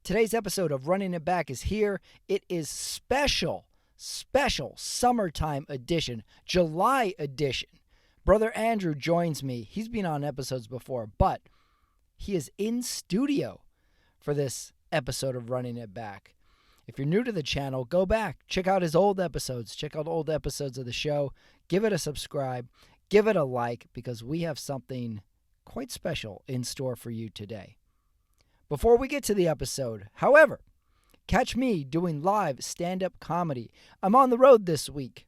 Today's episode of Running It Back is here. It is special summertime edition, July edition. Brother Andrew joins me. He's been on episodes before, but he is in studio for this episode of Running It Back. If you're new to the channel, go back, check out his old episodes, check out old episodes of the show, give it a subscribe, give it a like, because we have something quite special in store for you today. Before we get to the episode, however, catch me doing live stand-up comedy. I'm on the road this week.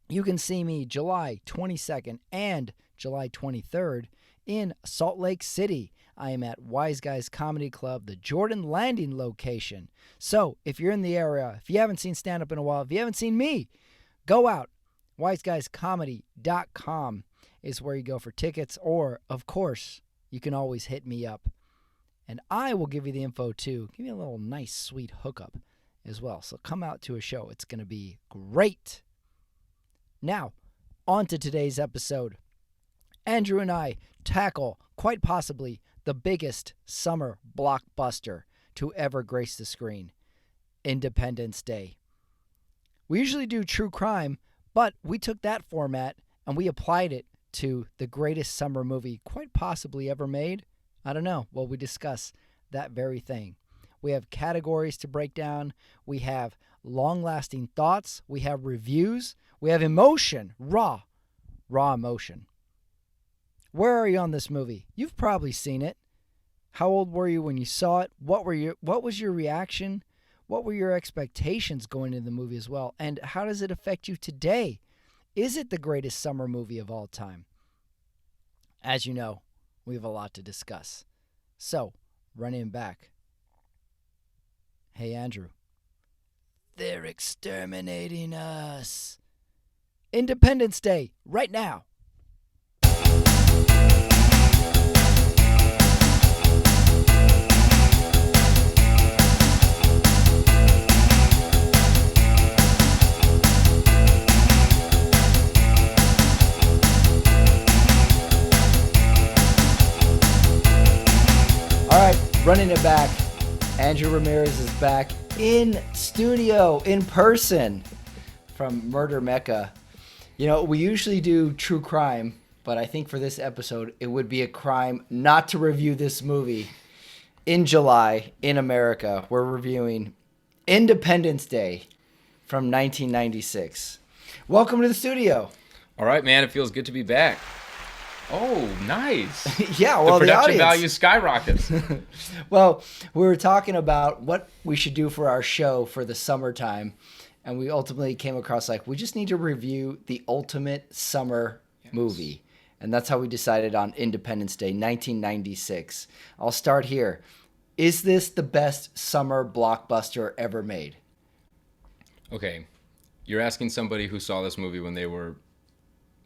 You can see me July 22nd and July 23rd in Salt Lake City. I am at Wise Guys Comedy Club, the Jordan Landing location. So if you're in the area, if you haven't seen stand-up in a while, if you haven't seen me, go out. WiseGuysComedy.com is where you go for tickets, or, of course, you can always hit me up. And I will give you the info too. Give you a little nice, sweet hookup as well. So come out to a show. It's going to be great. Now, on to today's episode. Andrew and I tackle, quite possibly, the biggest summer blockbuster to ever grace the screen, Independence Day. We usually do true crime, but we took that format and we applied it to the greatest summer movie quite possibly ever made. I don't know. Well, we discuss that very thing. We have categories to break down. We have long-lasting thoughts. We have reviews. We have emotion, raw emotion. Where are you on this movie? You've probably seen it. How old were you when you saw it? What was your reaction? What were your expectations going into the movie as well? And how does it affect you today? Is it the greatest summer movie of all time? As you know, we have a lot to discuss. So, running back. Hey, Andrew. They're exterminating us. Independence Day, right now. All right, running it back. Andrew Ramirez is back in studio, in person, from Murder Mecca. You know, we usually do true crime, but I think for this episode, it would be a crime not to review this movie. In July, in America, we're reviewing Independence Day from 1996. Welcome to the studio. All right, man, it feels good to be back. Oh, nice. Yeah, well, the production the value skyrockets. Well, we were talking about what we should do for our show for the summertime, and we ultimately came across, we just need to review the ultimate summer movie. And that's how we decided on Independence Day, 1996. I'll start here. Is this the best summer blockbuster ever made? Okay, you're asking somebody who saw this movie when they were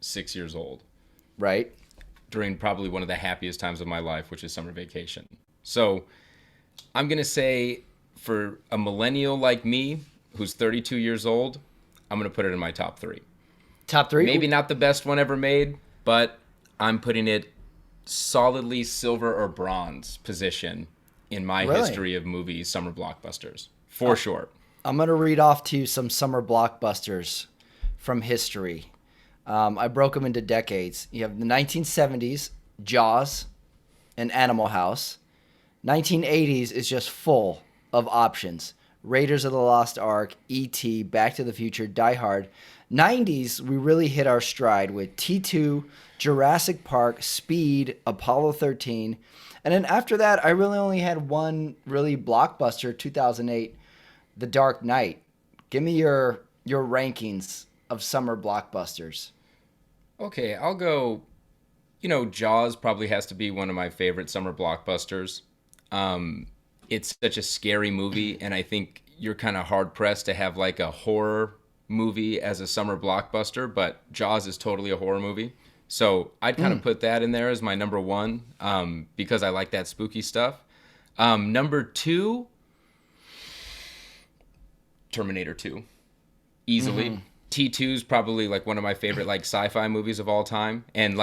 6 years old. Right. During probably one of the happiest times of my life, which is summer vacation. So I'm going to say for a millennial like me, who's 32 years old, I'm going to put it in my top three. Top three? Maybe not the best one ever made, but I'm putting it solidly silver or bronze position in my history of movies, summer blockbusters, for sure. I'm going to read off to you some summer blockbusters from history. I broke them into decades. You have the 1970s, Jaws and Animal House. 1980s is just full of options. Raiders of the Lost Ark, E.T., Back to the Future, Die Hard. 90s, we really hit our stride with T2, Jurassic Park, Speed, Apollo 13. And then after that, I really only had one really blockbuster, 2008, The Dark Knight. Give me your rankings of summer blockbusters. Okay, I'll go, Jaws probably has to be one of my favorite summer blockbusters. It's such a scary movie, and I think you're kind of hard-pressed to have a horror movie as a summer blockbuster, but Jaws is totally a horror movie. So I'd kind of put that in there as my number one, because I like that spooky stuff. Number two, Terminator 2. Easily. Mm-hmm. T2 is probably one of my favorite sci-fi movies of all time. And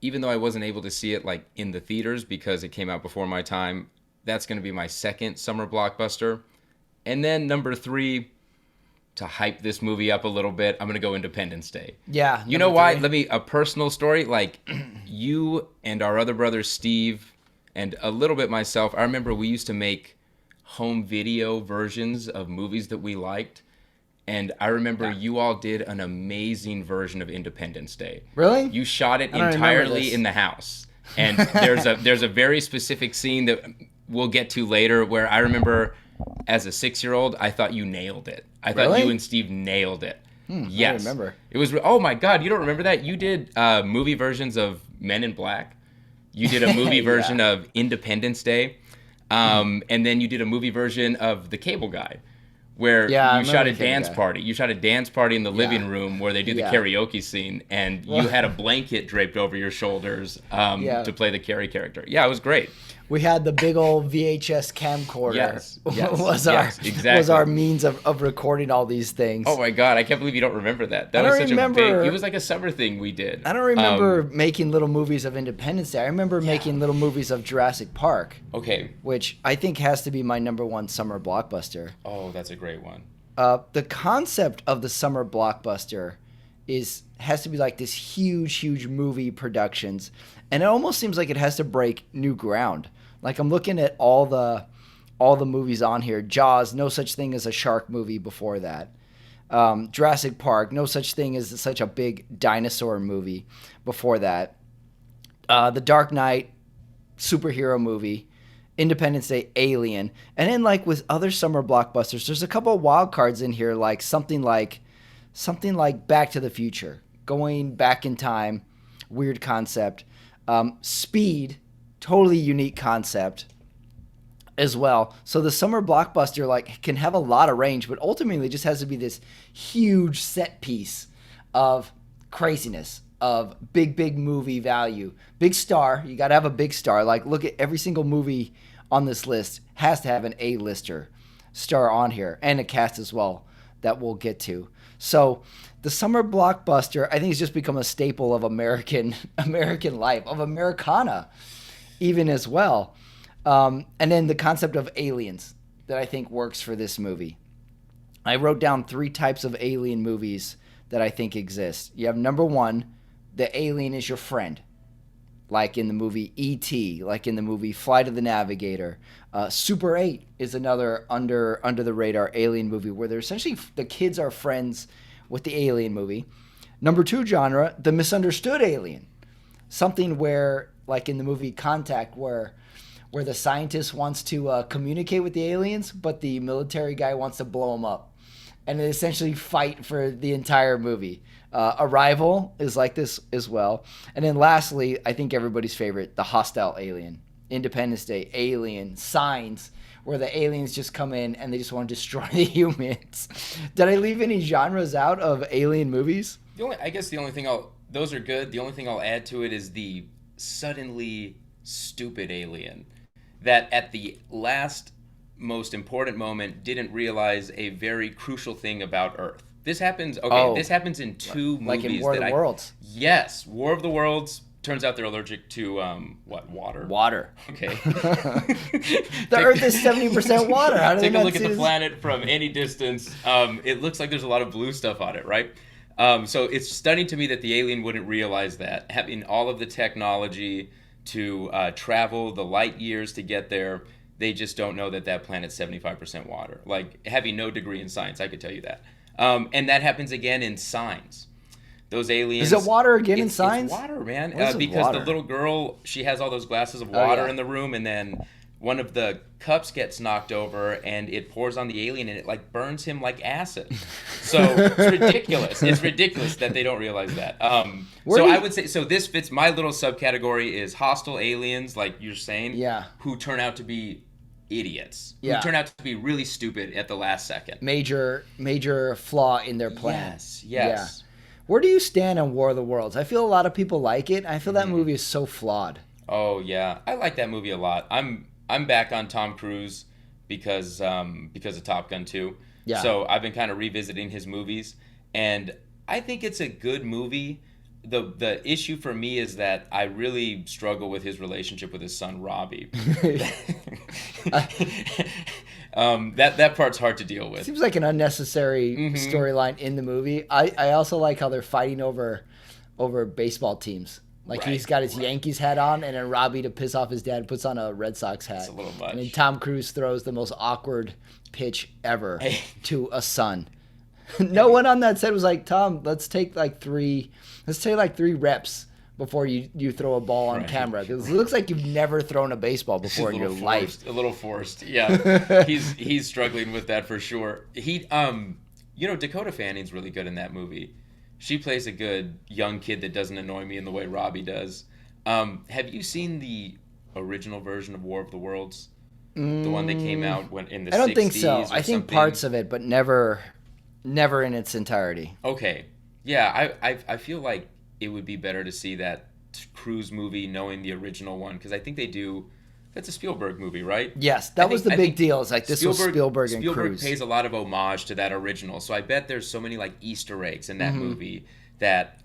even though I wasn't able to see it in the theaters because it came out before my time, That's going to be my second summer blockbuster. And then number three, to hype this movie up a little bit, I'm going to go Independence Day. Yeah, You know number why? three. A personal story. Like, you and our other brother, Steve, and a little bit myself, I remember we used to make home video versions of movies that we liked. And I remember you all did an amazing version of Independence Day. Really? You shot it I don't remember entirely this. in the house. And there's a very specific scene that we'll get to later where I remember as a 6-year-old, I thought you nailed it. I thought Really? you and Steve nailed it. Yes. remember. It was, oh my God, you don't remember that? You did movie versions of Men in Black. You did a movie Yeah. version of Independence Day. And then you did a movie version of The Cable Guy, where Yeah, I you remember shot a The Cable dance Guy. party. You shot a dance party in the living room where they do the Yeah. karaoke scene, and you had a blanket draped over your shoulders Yeah. to play the Carrie character. Yeah, it was great. We had the big old VHS camcorder. Yes, was exactly. our means of recording all these things. Oh my God, I can't believe you don't remember that. That I was don't such a remember- big. It was like a summer thing we did. I don't remember making little movies of Independence Day. I remember making little movies of Jurassic Park, Okay. which I think has to be my number one summer blockbuster. Oh, that's a great one. The concept of the summer blockbuster has to be like this huge movie productions, and it almost seems like it has to break new ground. Like, I'm looking at all the movies on here. Jaws, no such thing as a shark movie before that. Jurassic Park, no such thing as such a big dinosaur movie before that. The Dark Knight, superhero movie. Independence Day, Alien. And then, like, with other summer blockbusters, there's a couple of wild cards in here, like something like Back to the Future, going back in time, weird concept. Speed, totally unique concept as well. So the summer blockbuster, like, can have a lot of range, but ultimately it just has to be this huge set piece of craziness, of big movie value. Big star, you got to have a big star. Like, look at every single movie on this list has to have an A-lister star on here, and a cast as well that we'll get to. So the summer blockbuster, I think, has just become a staple of American life, of Americana even as well. And then the concept of aliens that I think works for this movie. I wrote down 3 types of alien movies that I think exist. You have number 1, the alien is your friend, like in the movie E.T., like in the movie Flight of the Navigator. Super 8 is another under the radar alien movie where they're essentially, the kids are friends with the alien movie. Number 2 genre, the misunderstood alien. Something where, like in the movie Contact, where the scientist wants to communicate with the aliens, but the military guy wants to blow them up. And they essentially fight for the entire movie. Arrival is like this as well. And then lastly, I think everybody's favorite, the hostile alien. Independence Day, Alien, Signs, where the aliens just come in and they just want to destroy the humans. Did I leave any genres out of alien movies? Those are good. The only thing I'll add to it is the suddenly stupid alien that at the last most important moment didn't realize a very crucial thing about Earth. This happens in 2 movies. Like in War of the Worlds. Yes, War of the Worlds. Turns out they're allergic to water. Water. Okay. The Earth is 70% water. How do they Take a not look at see the this? planet from any distance. It looks like there's a lot of blue stuff on it, right? So it's stunning to me that the alien wouldn't realize that. Having all of the technology to travel the light years to get there, they just don't know that planet's 75% water. Like, having no degree in science, I could tell you that. And that happens again in Signs. Those aliens. Is it water again in Signs? It's water, man. What is Because water? the little girl, she has all those glasses of water yeah. in the room, and then one of the cups gets knocked over, and it pours on the alien, and it like burns him like acid. So it's ridiculous. It's ridiculous that they don't realize that. I would say, so this fits my little subcategory is hostile aliens, like you're saying, Yeah. who turn out to be idiots. Yeah. Who turn out to be really stupid at the last second. Major flaw in their plan. Yes. Yeah. Where do you stand on War of the Worlds? I feel a lot of people like it. I feel that movie is so flawed. Oh yeah, I like that movie a lot. I'm back on Tom Cruise because of Top Gun 2. Yeah. So I've been kind of revisiting his movies, and I think it's a good movie. the issue for me is that I really struggle with his relationship with his son Robbie. That part's hard to deal with. Seems like an unnecessary storyline in the movie. I also like how they're fighting over baseball teams. Like he's got his Yankees hat on, and then Robbie, to piss off his dad, puts on a Red Sox hat. It's a little much. And then Tom Cruise throws the most awkward pitch ever to a son. No one on that set was like, Tom, let's take like three reps before you throw a ball on camera, because it looks like you've never thrown a baseball before in your life. A little forced, yeah. he's struggling with that for sure. Dakota Fanning's really good in that movie. She plays a good young kid that doesn't annoy me in the way Robbie does. Have you seen the original version of War of the Worlds? The one that came out in the 60s? I don't think so. I think something? parts of it, but never in its entirety. Okay. Yeah, I feel like it would be better to see that Cruise movie knowing the original one, because I think they do. That's a Spielberg movie, right? Yes, that was the big deal. It's like this was Spielberg and Cruise. Spielberg pays a lot of homage to that original, so I bet there's so many like Easter eggs in that movie that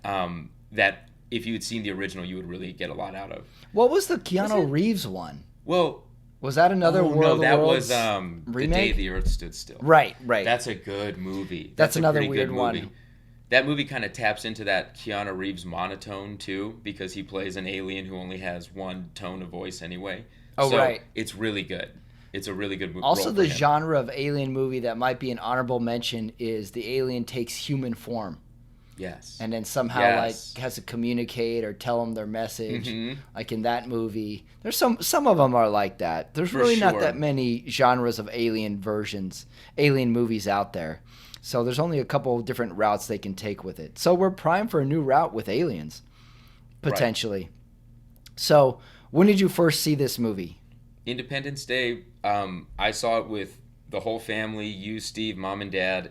that if you had seen the original, you would really get a lot out of. What was the Keanu Reeves one? Well, was that another War of the Worlds that was The Day the Earth Stood Still. Right. That's a good movie. That's another weird one. That movie kind of taps into that Keanu Reeves monotone too, because he plays an alien who only has one tone of voice anyway. Oh, so right. It's really good. It's a really good movie. Also, the genre of alien movie that might be an honorable mention is the alien takes human form. Yes. And then somehow like has to communicate or tell them their message. Like in that movie, there's some of them are like that. There's really not that many genres of alien movies out there. So there's only a couple of different routes they can take with it. So we're primed for a new route with aliens, potentially. Right. So when did you first see this movie? Independence Day. I saw it with the whole family, you, Steve, Mom, and Dad,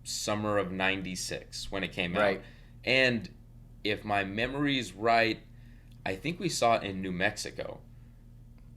summer of '96 when it came out. And if my memory's right, I think we saw it in New Mexico.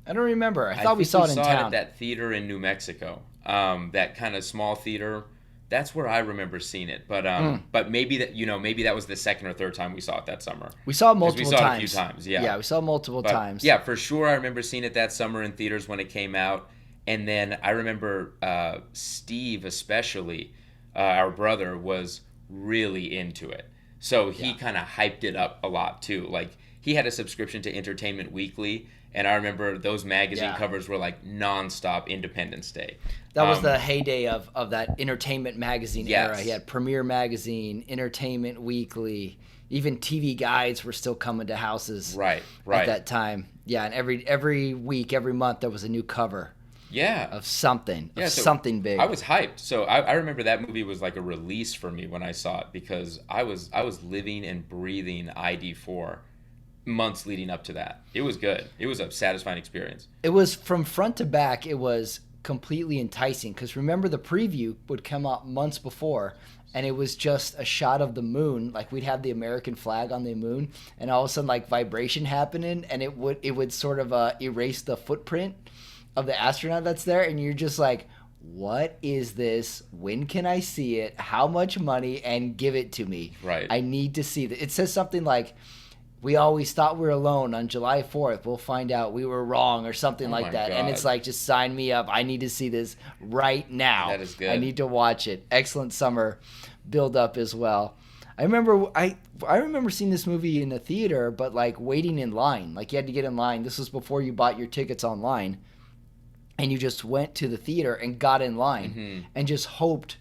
I don't remember. I thought we saw it in town. We saw it at that theater in New Mexico, that kind of small theater. That's where I remember seeing it. But maybe that was the second or third time we saw it that summer. We saw it multiple times. We saw it a few times, yeah. Yeah, we saw it multiple times. Yeah, for sure I remember seeing it that summer in theaters when it came out. And then I remember Steve especially, our brother, was really into it. So he kind of hyped it up a lot too. Like he had a subscription to Entertainment Weekly, and I remember those magazine covers were like nonstop Independence Day. That was the heyday of that Entertainment magazine era. He had Premiere Magazine, Entertainment Weekly, even TV guides were still coming to houses right. at that time. Yeah, and every week, every month, there was a new cover. Yeah. Of something. Yeah, something big. I was hyped. So I remember that movie was like a release for me when I saw it, because I was living and breathing ID4 months leading up to that. It was good. It was a satisfying experience. It was from front to back. It was completely enticing, because remember the preview would come out months before, and it was just a shot of the moon. Like we'd have the American flag on the moon, and all of a sudden like vibration happening, and it would sort of erase the footprint of the astronaut that's there, and you're just like, what is this? When can I see it? How much money? And give it to me. Right. I need to see that. It says something like, we always thought we were alone. On July 4th, we'll find out we were wrong, or something like that. God. And it's like, just sign me up. I need to see this right now. That is good. I need to watch it. Excellent summer build up as well. I remember seeing this movie in the theater, but like waiting in line. Like you had to get in line. This was before you bought your tickets online. And you just went to the theater and got in line and just hoped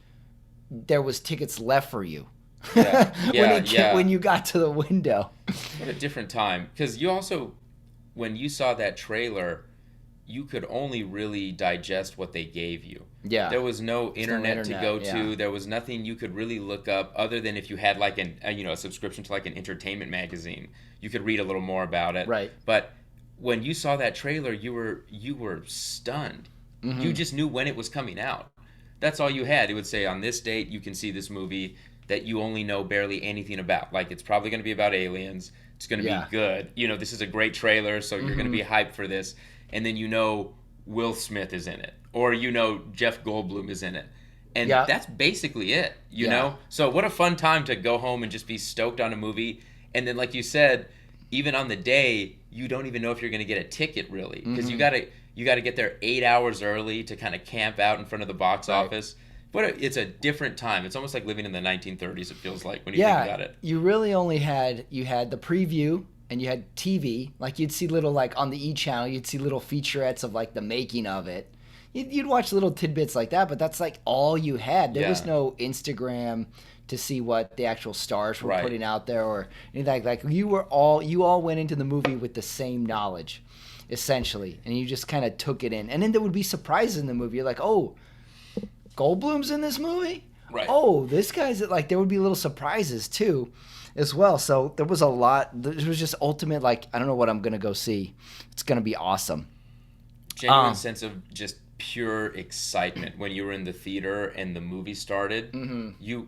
there was tickets left for you. When you got to the window. What a different time. Because you also, when you saw that trailer, you could only really digest what they gave you. Yeah. There was no internet to go to. Yeah. There was nothing you could really look up other than if you had like a subscription to like an entertainment magazine. You could read a little more about it. Right. But when you saw that trailer, you were stunned. You just knew when it was coming out. That's all you had. It would say, on this date, you can see this movie that you only know barely anything about. Like, it's probably going to be about aliens. It's going to be good. This is a great trailer, so you're going to be hyped for this. And then Will Smith is in it. Or Jeff Goldblum is in it. And that's basically it, you know? So what a fun time to go home and just be stoked on a movie And then, like you said, even on the day, you don't even know if you're going to get a ticket really, because you got to get there 8 hours early to kind of camp out in front of the box office. But it's a different time. It's almost like living in the 1930s. It feels like when you think about it. You really only had the preview and you had TV. Like you'd see little like on the E channel, you'd see little featurettes of like the making of it. You'd watch little tidbits like that, but that's like all you had. There was no Instagram to see what the actual stars were putting out there or anything like you all went into the movie with the same knowledge, essentially, and you just kind of took it in. And then there would be surprises in the movie. You're like, oh, Goldblum's in this movie? Right. Oh, this guy's like, there would be little surprises too as well. So there was a lot. There was just ultimate, like, I don't know what I'm going to go see. It's going to be awesome. Genuine sense of just pure excitement when you were in the theater and the movie started.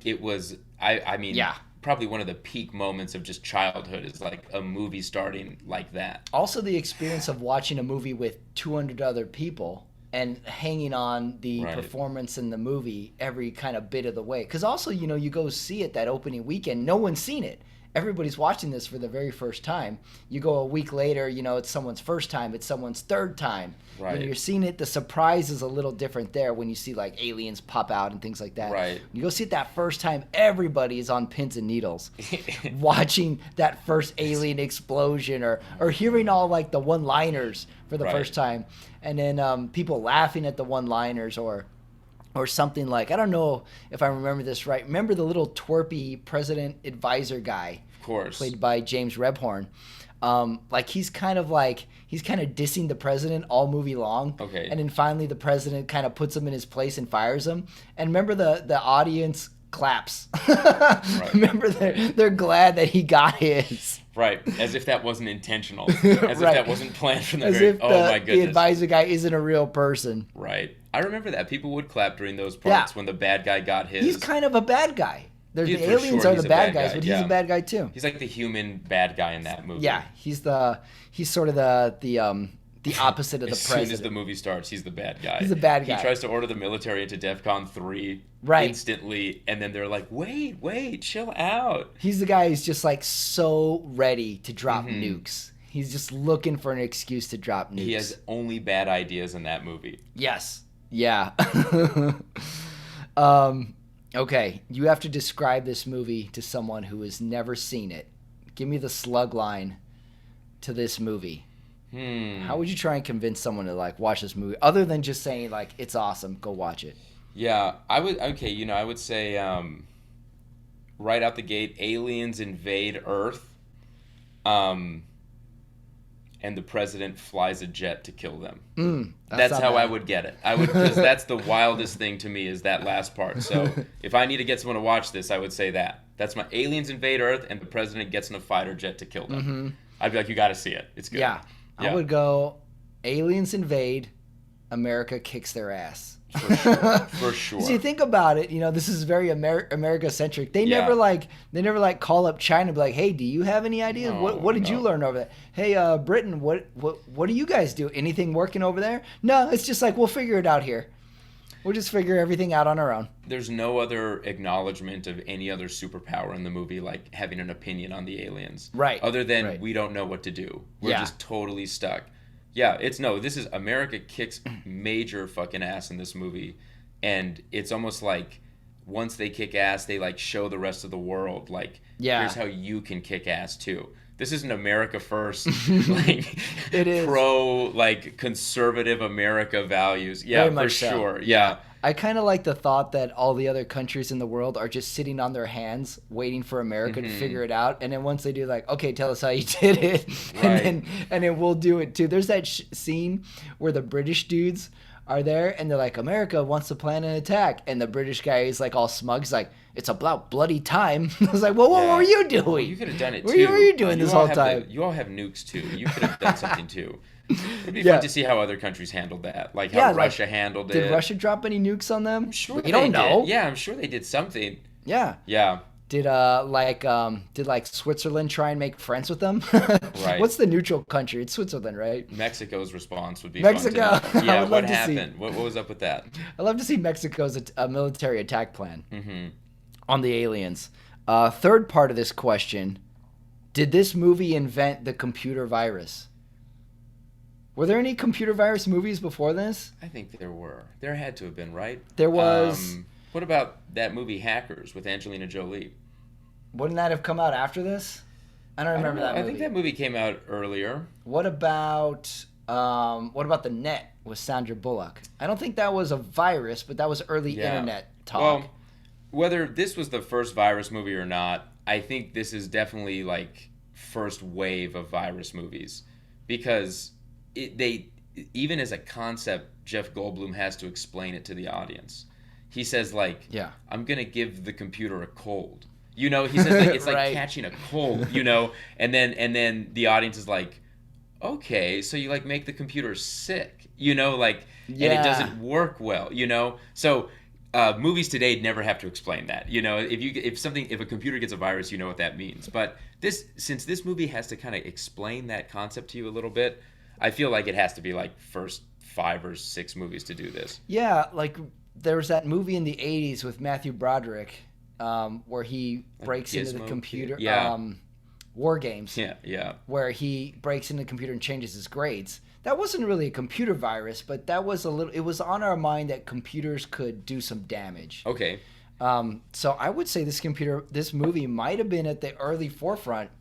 It was, I mean, probably one of the peak moments of just childhood is like a movie starting like that. Also the experience of watching a movie with 200 other people and hanging on the performance in the movie every kind of bit of the way. Because also, you go see it that opening weekend, no one's seen it. Everybody's watching this for the very first time. You go a week later, it's someone's first time, it's someone's third time. Right. When you're seeing it, the surprise is a little different there when you see like aliens pop out and things like that. Right. When you go see it that first time, everybody is on pins and needles watching that first alien explosion or hearing all like the one-liners for the first time. And then people laughing at the one-liners or something like, I don't know if I remember this right. Remember the little twerpy president advisor guy? Of course. Played by James Rebhorn. He's kind of dissing the president all movie long. Okay. And then finally the president kind of puts him in his place and fires him. And remember the audience claps. Remember they're glad that he got his. Right, as if that wasn't intentional. As if that wasn't planned from the as very... if my goodness. The advisor guy isn't a real person. Right. I remember that. People would clap during those parts when the bad guy got his. He's kind of a bad guy. The aliens sure are the bad guys, but he's a bad guy too. He's like the human bad guy in that movie. Yeah, he's sort of the opposite of the president. As soon as the movie starts, he's the bad guy. He's the bad guy. He tries to order the military into DEFCON 3 instantly, and then they're like, wait, chill out. He's the guy who's just like so ready to drop nukes. He's just looking for an excuse to drop nukes. He has only bad ideas in that movie. Yes. Yeah. Okay, you have to describe this movie to someone who has never seen it. Give me the slug line to this movie. How would you try and convince someone to like watch this movie other than just saying like it's awesome, go watch it? Yeah, I would. Okay, I would say right out the gate, aliens invade Earth, and the president flies a jet to kill them. That's how I would get it. I would, because that's the wildest thing to me is that last part. So if I need to get someone to watch this, I would say that. That's my aliens invade Earth and the president gets in a fighter jet to kill them. I'd be like, you got to see it. It's good. Yeah. I would go aliens invade, America kicks their ass. For sure. So you think about it, this is very America centric. They never call up China and be like, hey, do you have any ideas? What did you learn over there? Hey, Britain, what do you guys do? Anything working over there? No, it's just like we'll figure it out here. We'll just figure everything out on our own. There's no other acknowledgement of any other superpower in the movie, like having an opinion on the aliens. Right. Other than we don't know what to do. We're just totally stuck. Yeah, this is America kicks major fucking ass in this movie. And it's almost like once they kick ass, they like show the rest of the world, like, here's how you can kick ass too. This isn't America first, like it is pro like conservative America values. Yeah, for sure. Yeah. I kind of like the thought that all the other countries in the world are just sitting on their hands waiting for America to figure it out. And then once they do, like, okay, tell us how you did it. And then we'll do it too. There's that scene where the British dudes are there and they're like, America wants to plan an attack. And the British guy is like all smug. He's like, it's about bloody time. I was like, well, what were you doing? Well, you could have done it too. What were you doing this whole time? You all have nukes too. You could have done something too. It'd be fun to see how other countries handled that, like how Russia handled it. Did Russia drop any nukes on them? I'm sure we don't know. Did. Yeah, I'm sure they did something. Yeah. Yeah. Did Switzerland try and make friends with them? Right. What's the neutral country? It's Switzerland, right? Mexico's response would be Mexico. Fun to yeah. What happened? What was up with that? I'd love to see Mexico's military attack plan on the aliens. Third part of this question: Did this movie invent the computer virus? Were there any computer virus movies before this? I think there were. There had to have been, right? There was. What about that movie Hackers with Angelina Jolie? Wouldn't that have come out after this? I don't remember that movie. I think that movie came out earlier. What about The Net with Sandra Bullock? I don't think that was a virus, but that was early internet talk. Well, whether this was the first virus movie or not, I think this is definitely like first wave of virus movies, because they even as a concept, Jeff Goldblum has to explain it to the audience. He says like, I'm gonna give the computer a cold. You know, he says like, it's like catching a cold. You know, and then the audience is like, okay, so you like make the computer sick. You know, like, and it doesn't work well. You know, so. Movies today never have to explain that. You know, if a computer gets a virus, you know what that means. But since this movie has to kind of explain that concept to you a little bit, I feel like it has to be like first 5 or 6 movies to do this. Yeah, like there was that movie in the 80s with Matthew Broderick where he breaks into the computer. War Games. Yeah. Where he breaks into the computer and changes his grades. That wasn't really a computer virus, but that was it was on our mind that computers could do some damage. Okay. So I would say this movie might have been at the early forefront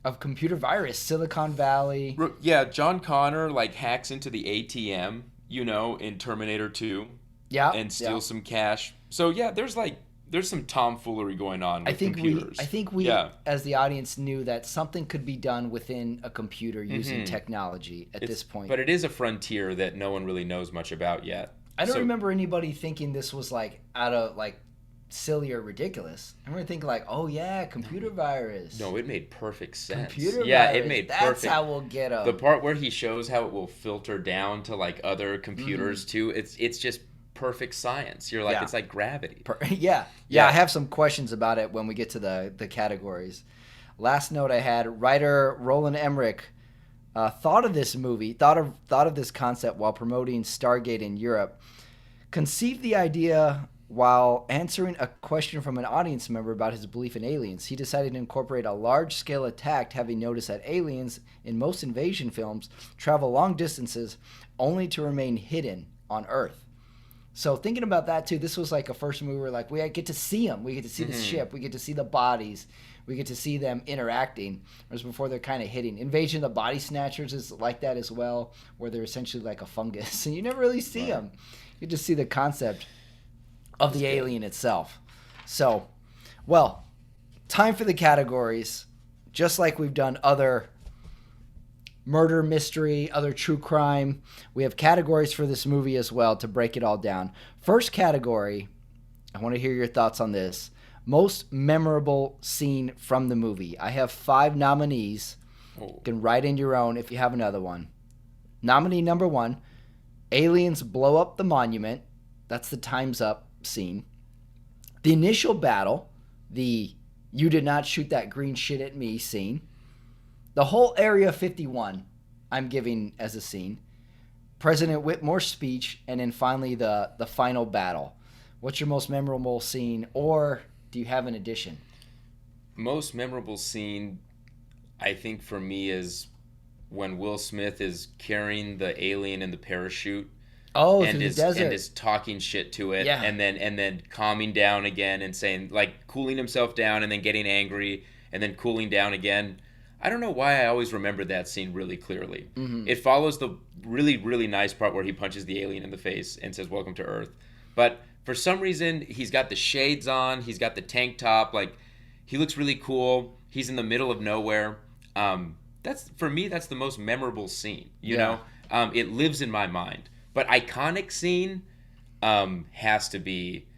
of computer virus, Silicon Valley. Yeah, John Connor like hacks into the ATM, you know, in Terminator 2. Yeah. And steals some cash. So yeah, there's some tomfoolery going on with computers. I think we as the audience knew that something could be done within a computer using technology at this point. But it is a frontier that no one really knows much about yet. I don't remember anybody thinking this was like out of like silly or ridiculous. I remember thinking like, oh yeah, computer virus. No, it made perfect sense. Computer virus. It made perfect. That's how we'll get them. The part where he shows how it will filter down to like other computers too. It's just perfect science. You're like, it's like gravity. Yeah. I have some questions about it when we get to the categories. Last note I had, writer Roland Emmerich thought of this movie, thought of this concept while promoting Stargate in Europe, conceived the idea while answering a question from an audience member about his belief in aliens. He decided to incorporate a large-scale attack, having noticed that aliens in most invasion films travel long distances only to remain hidden on Earth. So thinking about that too, this was like a first movie where like we get to see them, we get to see the ship, we get to see the bodies, we get to see them interacting. Whereas before they're kind of hidden. Invasion of the Body Snatchers is like that as well, where they're essentially like a fungus, and you never really see them. You just see the concept of the alien itself. So, well, time for the categories. Just like we've done other murder mystery, other true crime, we have categories for this movie as well to break it all down. First category, I want to hear your thoughts on this. Most memorable scene from the movie. I have 5 nominees. You can write in your own if you have another one. Nominee number 1, aliens blow up the monument. That's the Time's Up scene. The initial battle, the you did not shoot that green shit at me scene. The whole Area 51 I'm giving as a scene. President Whitmore's speech, and then finally the final battle. What's your most memorable scene, or do you have an addition? Most memorable scene, I think for me, is when Will Smith is carrying the alien in the parachute. Oh, and through the desert. And is talking shit to it, and then calming down again and saying, like, cooling himself down and then getting angry and then cooling down again. I don't know why I always remember that scene really clearly. It follows the really, really nice part where he punches the alien in the face and says, "Welcome to Earth." But for some reason, he's got the shades on, he's got the tank top, like, he looks really cool. He's in the middle of nowhere. For me, that's the most memorable scene, you know? It lives in my mind. But iconic scene has to be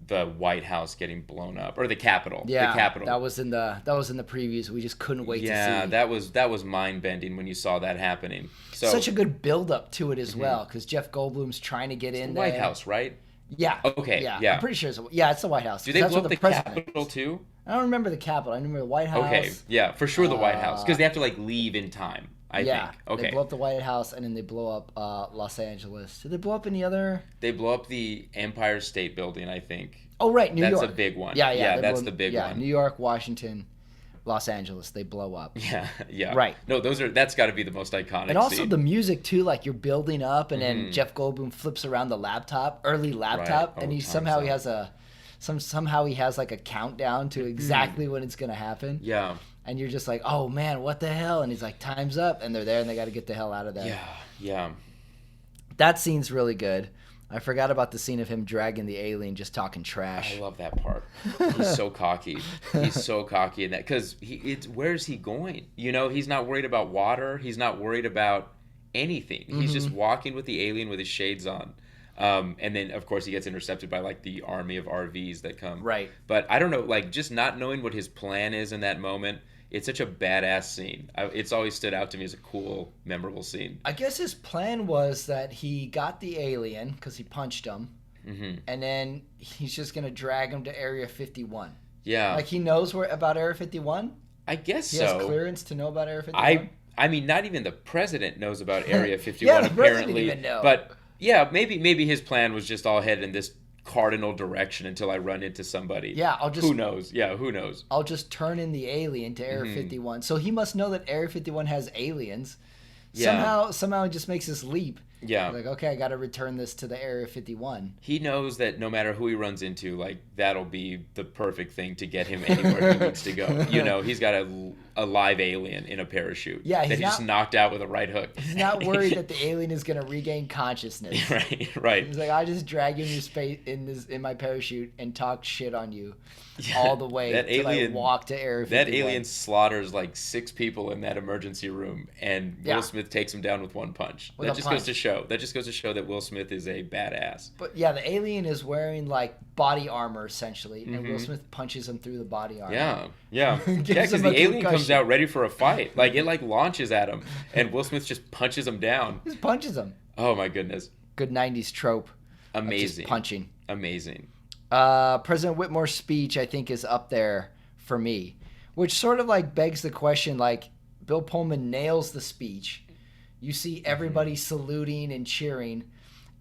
the White House getting blown up, or the Capitol. Yeah, the Capitol. that was in the previews. We just couldn't wait to see. Yeah, that was mind bending when you saw that happening. So such a good build up to it as well, because Jeff Goldblum's trying to get in the there. White House, right? Yeah. Okay. Yeah. I'm pretty sure it's the White House. Do they blow up the Capitol too? I don't remember the Capitol. I remember the White House. Okay. Yeah, for sure the White House, because they have to like leave in time. I think. Okay. They blow up the White House, and then they blow up Los Angeles. Did they blow up any other? They blow up the Empire State Building, I think. Oh, right, New York. That's a big one. Yeah, that's the big one. New York, Washington, Los Angeles. They blow up. Yeah, yeah. Right. No, that's got to be the most iconic And also scene. the music too, like you're building up, and then Jeff Goldblum flips around the early laptop, Oh, and he time's somehow he up. has somehow he has like a countdown to exactly when it's gonna happen. Yeah. And you're just like, oh man, what the hell? And he's like, time's up, and they're there, and they got to get the hell out of there. Yeah. Yeah. That scene's really good. I forgot about the scene of him dragging the alien, just talking trash. I love that part. He's so cocky. He's so cocky in that because where's he going? You know, he's not worried about water. He's not worried about anything. He's just walking with the alien with his shades on. And then of course he gets intercepted by like the army of RVs that come. Right. But I don't know, like just not knowing what his plan is in that moment. It's such a badass scene. It's always stood out to me as a cool, memorable scene. I guess his plan was that he got the alien because he punched him, and then he's just gonna drag him to Area 51. Yeah. Like he knows about Area 51. I guess He so. has clearance to know about Area 51. I mean, not even the president knows about Area 51 Yeah, the president apparently. didn't even know. But yeah, maybe his plan was just all headed in this cardinal direction until I run into somebody. Yeah, Who knows? Yeah, who knows? I'll just turn in the alien to Area 51. So he must know that Area 51 has aliens. Yeah. Somehow he just makes this leap. Yeah. Like, okay, I got to return this to the Area 51. He knows that no matter who he runs into, like that'll be the perfect thing to get him anywhere he needs to go. You know, he's got a live alien in a parachute. Yeah, that he just knocked out with a right hook. He's not worried that the alien is going to regain consciousness. Right. He's like, I just drag you in your space in my parachute and talk shit on you all the way till I walk to Area 51. That alien slaughters like 6 people in that emergency room, and Will Smith takes him down with one punch. That just goes to show that Will Smith is a badass. But yeah, the alien is wearing like body armor essentially, and Will Smith punches him through the body armor. Yeah, because him the a alien concussion. comes out ready for a fight. Like it like launches at him, and Will Smith just punches him down. He just punches him. Oh my goodness. Good 90s trope. of Amazing. just punching. Amazing. President Whitmore's speech, I think, is up there for me, which sort of like begs the question, like Bill Pullman nails the speech. You see everybody saluting and cheering.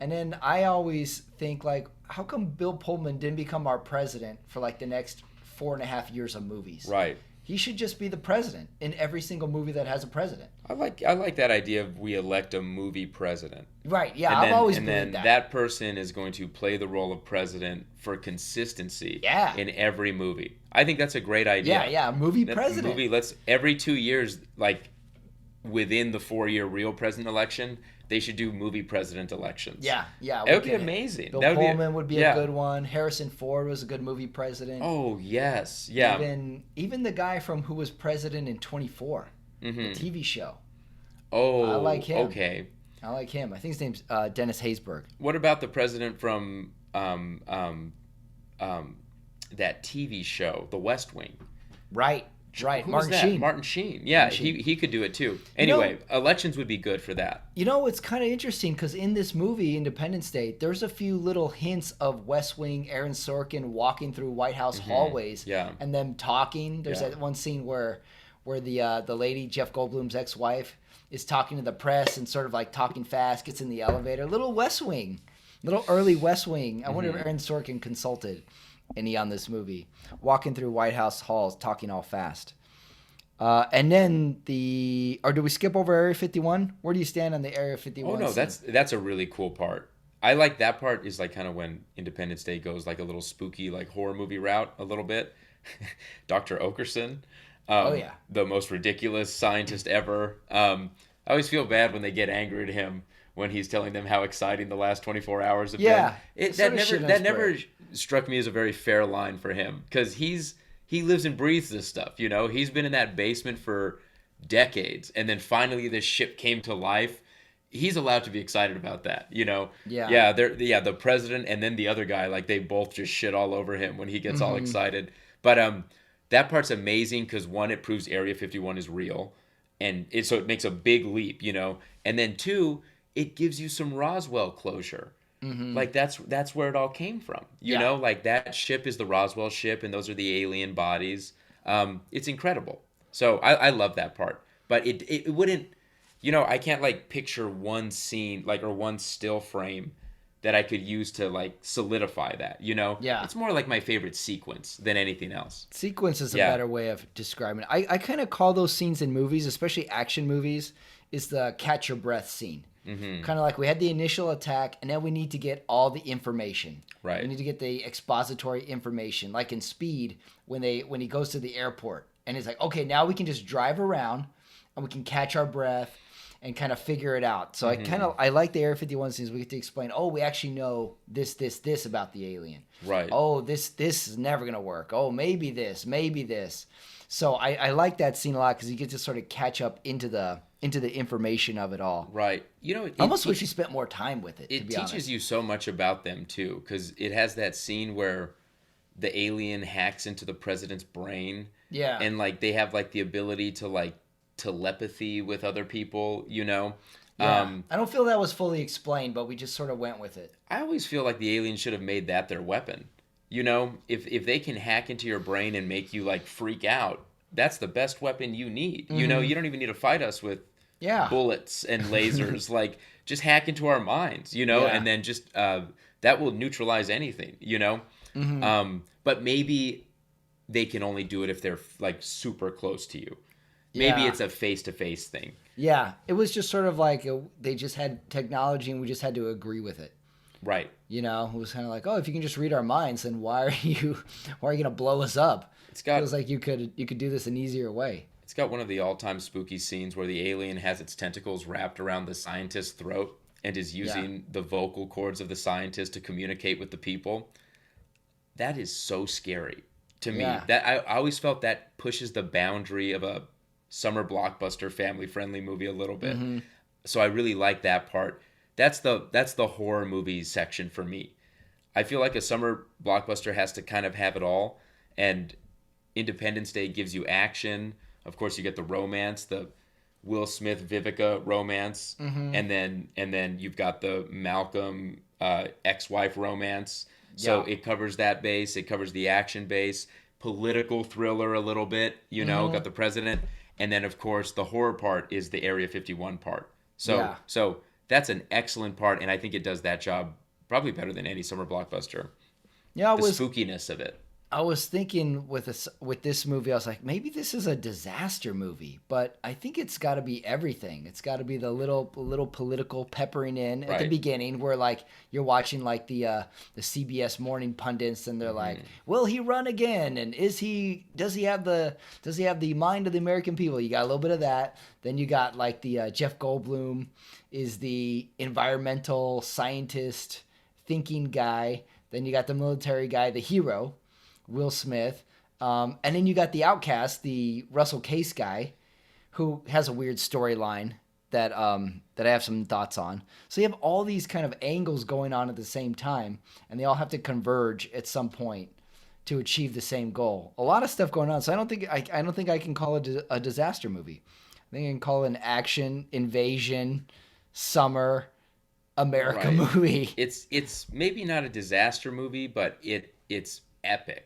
And then I always think, like, how come Bill Pullman didn't become our president for like the next 4.5 years of movies? Right. He should just be the president in every single movie that has a president. I like that idea of we elect a movie president. Right, yeah, I've always believed And then that person is going to play the role of president for consistency in every movie. I think that's a great idea. Yeah, movie president. Let's every 2 years, like within the 4-year real president election, they should do movie president elections. Yeah. That would be amazing. Bill Pullman would be a good one. Harrison Ford was a good movie president. Oh, yes. Yeah. Even the guy from who was president in 24, the TV show. Oh, I like him. Okay. I like him. I think his name's Dennis Haysbert. What about the president from that TV show, The West Wing? Right. Who Martin was that? Sheen. Martin Sheen. Yeah, Martin Sheen. he could do it too. Anyway, elections would be good for that. You know, it's kind of interesting because in this movie, Independence Day, there's a few little hints of West Wing, Aaron Sorkin walking through White House hallways and them talking. There's that one scene where the lady, Jeff Goldblum's ex-wife, is talking to the press and sort of like talking fast, gets in the elevator. Little West Wing. Little early West Wing. I wonder if Aaron Sorkin consulted any on this movie. Walking through White House halls, talking all fast. And then do we skip over Area 51? Where do you stand on the Area 51? Oh no, that's a really cool part. I like that part is like kind of when Independence Day goes like a little spooky like horror movie route a little bit. Dr. Okerson. The most ridiculous scientist ever. I always feel bad when they get angry at him when he's telling them how exciting the last 24 hours have been. That never struck me as a very fair line for him because he lives and breathes this stuff, you know? He's been in that basement for decades, and then finally this ship came to life. He's allowed to be excited about that, you know? Yeah. The president and then the other guy, like, they both just shit all over him when he gets all excited. But that part's amazing because, one, it proves Area 51 is real, and so it makes a big leap, you know? And then, two, it gives you some Roswell closure. Like that's where it all came from. You know, like that ship is the Roswell ship and those are the alien bodies. It's incredible. So I love that part. But it wouldn't, you know, I can't like picture one scene like or one still frame that I could use to like solidify that, you know? Yeah. It's more like my favorite sequence than anything else. Sequence is a Yeah. better way of describing it. I kind of call those scenes in movies, especially action movies, is the catch your breath scene. Mm-hmm. Kind of like we had the initial attack, and then we need to get all the information. Right. We need to get the expository information, like in Speed when he goes to the airport, and it's like, okay, now we can just drive around, and we can catch our breath, and kind of figure it out. So I like the Area 51 scenes. We get to explain, oh, we actually know this about the alien. Right. Oh, this is never gonna work. Oh, maybe this, maybe this. So I like that scene a lot because you get to sort of catch up into the information of it all. Right. You know, I almost wish you spent more time with it. it to be teaches honest. you so much about them too, because it has that scene where the alien hacks into the president's brain. Yeah. And like they have like the ability to like telepathy with other people, you know. Yeah. I don't feel that was fully explained, but we just sort of went with it. I always feel like the aliens should have made that their weapon. You know, if they can hack into your brain and make you like freak out, that's the best weapon you need. You know, you don't even need to fight us with Yeah. bullets and lasers. Like just hack into our minds, you know, Yeah. and then just that will neutralize anything, you know. But maybe they can only do it if they're like super close to you. Maybe Yeah. it's a face-to-face thing. Yeah. It was just sort of like they just had technology and we just had to agree with it. Right. You know, it was kind of like, oh, if you can just read our minds, then why are you gonna blow us up? It's got Feels like you could do this an easier way. It's got one of the all-time spooky scenes where the alien has its tentacles wrapped around the scientist's throat and is using the vocal cords of the scientist to communicate with the people. That is so scary to me. Yeah. That I always felt that pushes the boundary of a summer blockbuster family-friendly movie a little bit. So I really like that part. That's the horror movies section for me. I feel like a summer blockbuster has to kind of have it all, and Independence Day gives you action. Of course, you get the romance, the Will Smith Vivica romance, and then you've got the Malcolm ex-wife romance. So Yeah. it covers that base. It covers the action base, political thriller a little bit. You know, got the president, and then of course the horror part is the Area 51 part. So that's an excellent part, and I think it does that job probably better than any summer blockbuster. Yeah, The spookiness of it. I was thinking with this movie, I was like, maybe this is a disaster movie, but I think it's got to be everything. It's got to be the little political peppering in at the Right. beginning, where like you're watching like the CBS morning pundits, and they're like, "Will he run again? And does he have the mind of the American people?" You got a little bit of that. Then you got like the Jeff Goldblum is the environmental scientist thinking guy. Then you got the military guy, the hero, Will Smith. And then you got the outcast, the Russell Case guy, who has a weird storyline that I have some thoughts on. So you have all these kind of angles going on at the same time, and they all have to converge at some point to achieve the same goal. A lot of stuff going on. So I don't think I can call it a disaster movie. I think I can call it an action, invasion, summer, America Right. movie. It's maybe not a disaster movie, but it's epic.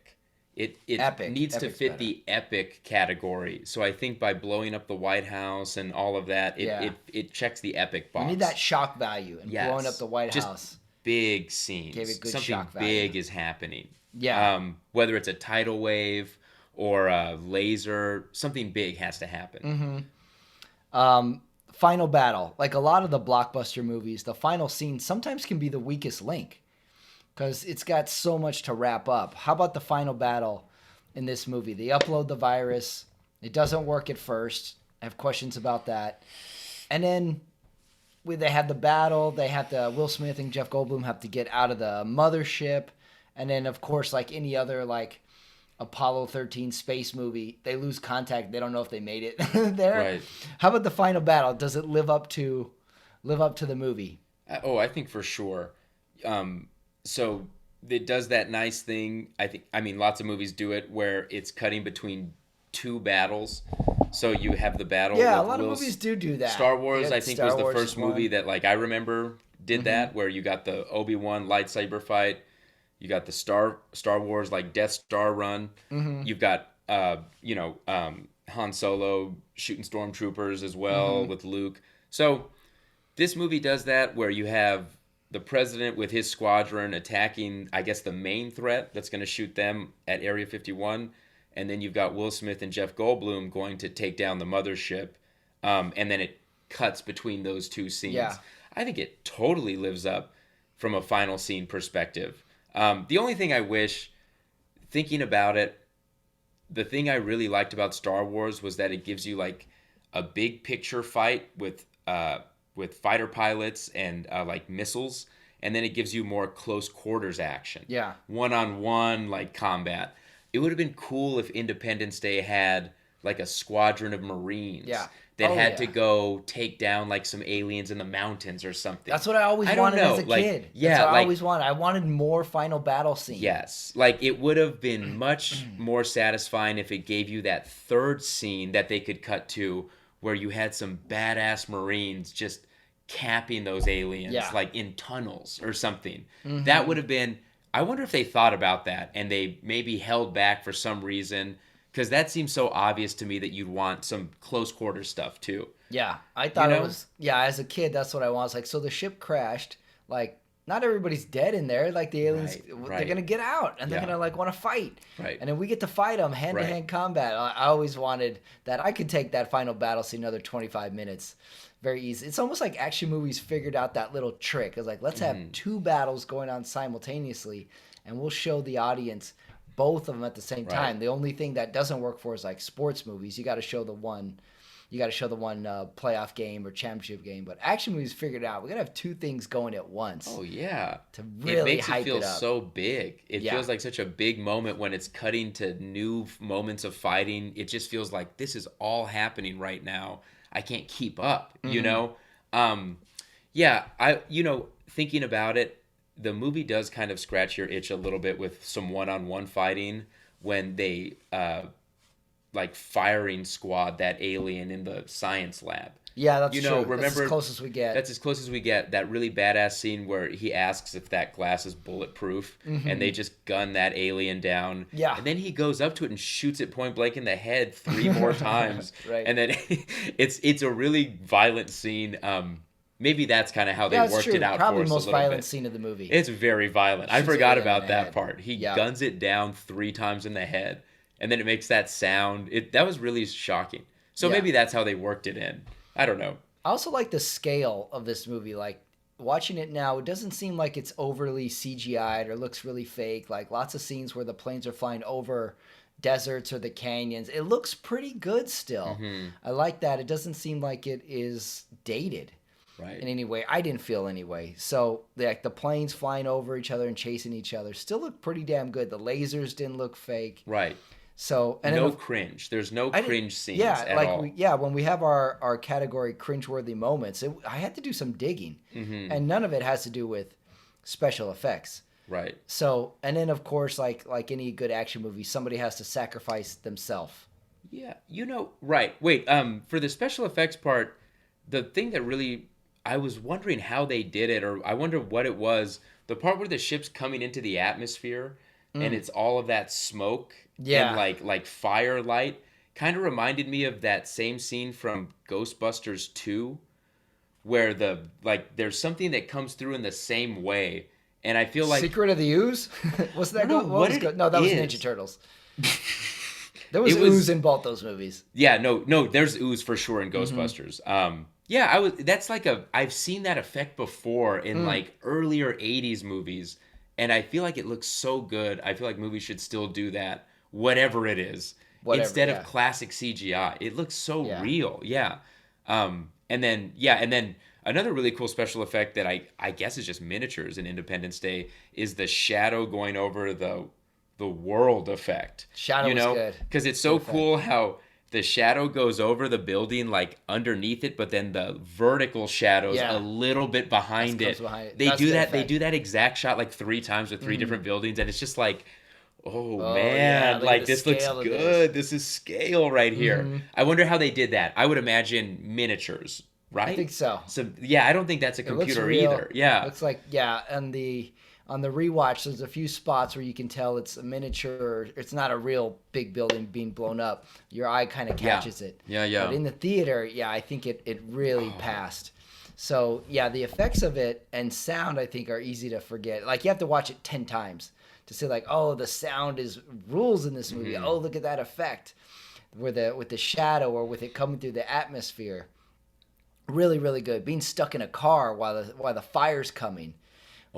It Epic. needs to Epic's fit better. the epic category. So I think by blowing up the White House and all of that, it checks the epic box. You need that shock value and Yes. blowing up the White Just House. Big scenes. Gave it good Something shock value. big is happening. Yeah. Whether it's a tidal wave or a laser, something big has to happen. Final battle. Like a lot of the blockbuster movies, the final scene sometimes can be the weakest link because it's got so much to wrap up. How about the final battle in this movie? They upload the virus. It doesn't work at first. I have questions about that. And then they have the battle. They have to, Will Smith and Jeff Goldblum have to get out of the mothership. And then, of course, like any other like Apollo 13 space movie, they lose contact. They don't know if they made it there. Right. How about the final battle? Does it live up to the movie? I think for sure. So it does that nice thing. I mean, lots of movies do it where it's cutting between two battles. So you have the battle. Yeah, a with lot of Will movies do that. Star You Wars, got I think, Star was the Wars first is one. movie that like I remember did that, where you got the Obi-Wan lightsaber fight, you got the Star Wars like Death Star run, you've got Han Solo shooting stormtroopers as well with Luke. So this movie does that where you have the president with his squadron attacking, I guess, the main threat that's going to shoot them at Area 51. And then you've got Will Smith and Jeff Goldblum going to take down the mothership. And then it cuts between those two scenes. Yeah. I think it totally lives up from a final scene perspective. The only thing I wish, thinking about it, the thing I really liked about Star Wars was that it gives you like a big picture fight with fighter pilots and like missiles, and then it gives you more close quarters action. Yeah. One-on-one like combat. It would have been cool if Independence Day had like a squadron of Marines Yeah. that Oh, had yeah. to go take down like some aliens in the mountains or something. That's what I always I don't wanted know, as a like, kid. yeah, That's what I like- always wanted. I wanted more final battle scenes. Yes. Like it would have been much more satisfying if it gave you that third scene that they could cut to where you had some badass Marines just capping those aliens Yeah. like in tunnels or something. That would have been, I wonder if they thought about that and they maybe held back for some reason, because that seems so obvious to me that you'd want some close quarter stuff too. Yeah, I thought You it know? was. Yeah, as a kid, that's what I was like. So the ship crashed. Like, not everybody's dead in there. Like the aliens, Right, they're right. gonna get out and they're Yeah. gonna like want to fight. Right. And then we get to fight them hand to hand combat. I always wanted that. I could take that final battle scene another 25 minutes, very easy. It's almost like action movies figured out that little trick. It's like let's have two battles going on simultaneously, and we'll show the audience both of them at the same Right. time. The only thing that doesn't work for is like sports movies. You got to show the one. You got to show the one playoff game or championship game. But action movies figured out we got to have two things going at once Oh yeah. to It really makes hype it feel it up. so big. It Yeah. feels like such a big moment when it's cutting to new moments of fighting. It just feels like this is all happening right now. I can't keep up, you Mm-hmm. know? Yeah, thinking about it, the movie does kind of scratch your itch a little bit with some one-on-one fighting when they like firing squad that alien in the science lab. Yeah, that's You true. know, That's remember- as close as we get. That's as close as we get. That really badass scene where he asks if that glass is bulletproof, and they just gun that alien down. Yeah. And then he goes up to it and shoots it point blank in the head 3 more times. Right. And then it's a really violent scene. Maybe that's kind of how they yeah, it's worked true. it out Probably for us the most a little violent bit. scene of the movie. It's very violent. I Shoots an forgot alien in about the that head. part. He Yeah. guns it down 3 times in the head, and then it makes that sound. That was really shocking. So Yeah. maybe that's how they worked it in. I don't know. I also like the scale of this movie. Like watching it now, it doesn't seem like it's overly CGI'd or looks really fake. Like lots of scenes where the planes are flying over deserts or the canyons. It looks pretty good still. Mm-hmm. I like that. It doesn't seem like it is dated Right. in any way. I didn't feel anyway. So like the planes flying over each other and chasing each other still look pretty damn good. The lasers didn't look fake. Right. So and No then cringe. There's no I didn't- cringe scenes yeah, at like all. when we have our category cringeworthy moments, I had to do some digging, Mm-hmm. and none of it has to do with special effects. Right. So, and then of course, like any good action movie, somebody has to sacrifice themselves. Yeah. Right. Wait, for the special effects part, the thing that really I was wondering how they did it, or I wonder what it was, the part where the ship's coming into the atmosphere and it's all of that smoke Yeah. and like firelight kind of reminded me of that same scene from Ghostbusters 2 where there's something that comes through in the same way. And I feel like Secret of the Ooze? Was that I don't know what it No, that was is. Ninja Turtles. There was It was- ooze in both those movies. Yeah, no, there's ooze for sure in Mm-hmm. Ghostbusters. Yeah, that's like I've seen that effect before in Mm. like earlier 80s movies, and I feel like it looks so good. I feel like movies should still do that, whatever it is, Whatever, instead yeah. of classic CGI. It looks so Yeah. real. Yeah. And then another really cool special effect that I guess is just miniatures in Independence Day is the shadow going over the world effect. Shadow you was know? good. Because it's so cool how the shadow goes over the building like underneath it, but then the vertical shadow's Yeah. a little bit behind Comes it. behind it. They That's do good that. They effect. do that exact shot like 3 times with 3 different buildings, and it's just like, oh, Oh, man, yeah, look at like the this looks scale of good. This is scale right here. I wonder how they did that. I would imagine miniatures, right? I think so. So yeah, I don't think that's a It looks computer real. either. Yeah. Looks like on the rewatch, there's a few spots where you can tell it's a miniature. It's not a real big building being blown up. Your eye kind of catches it. Yeah, yeah. But in the theater, yeah, I think it really passed. So yeah, the effects of it and sound I think are easy to forget. Like you have to watch it 10 times to say like, oh, the sound is rules in this movie. Oh, look at that effect with the shadow or with it coming through the atmosphere. Really, really good. Being stuck in a car while the fire's coming.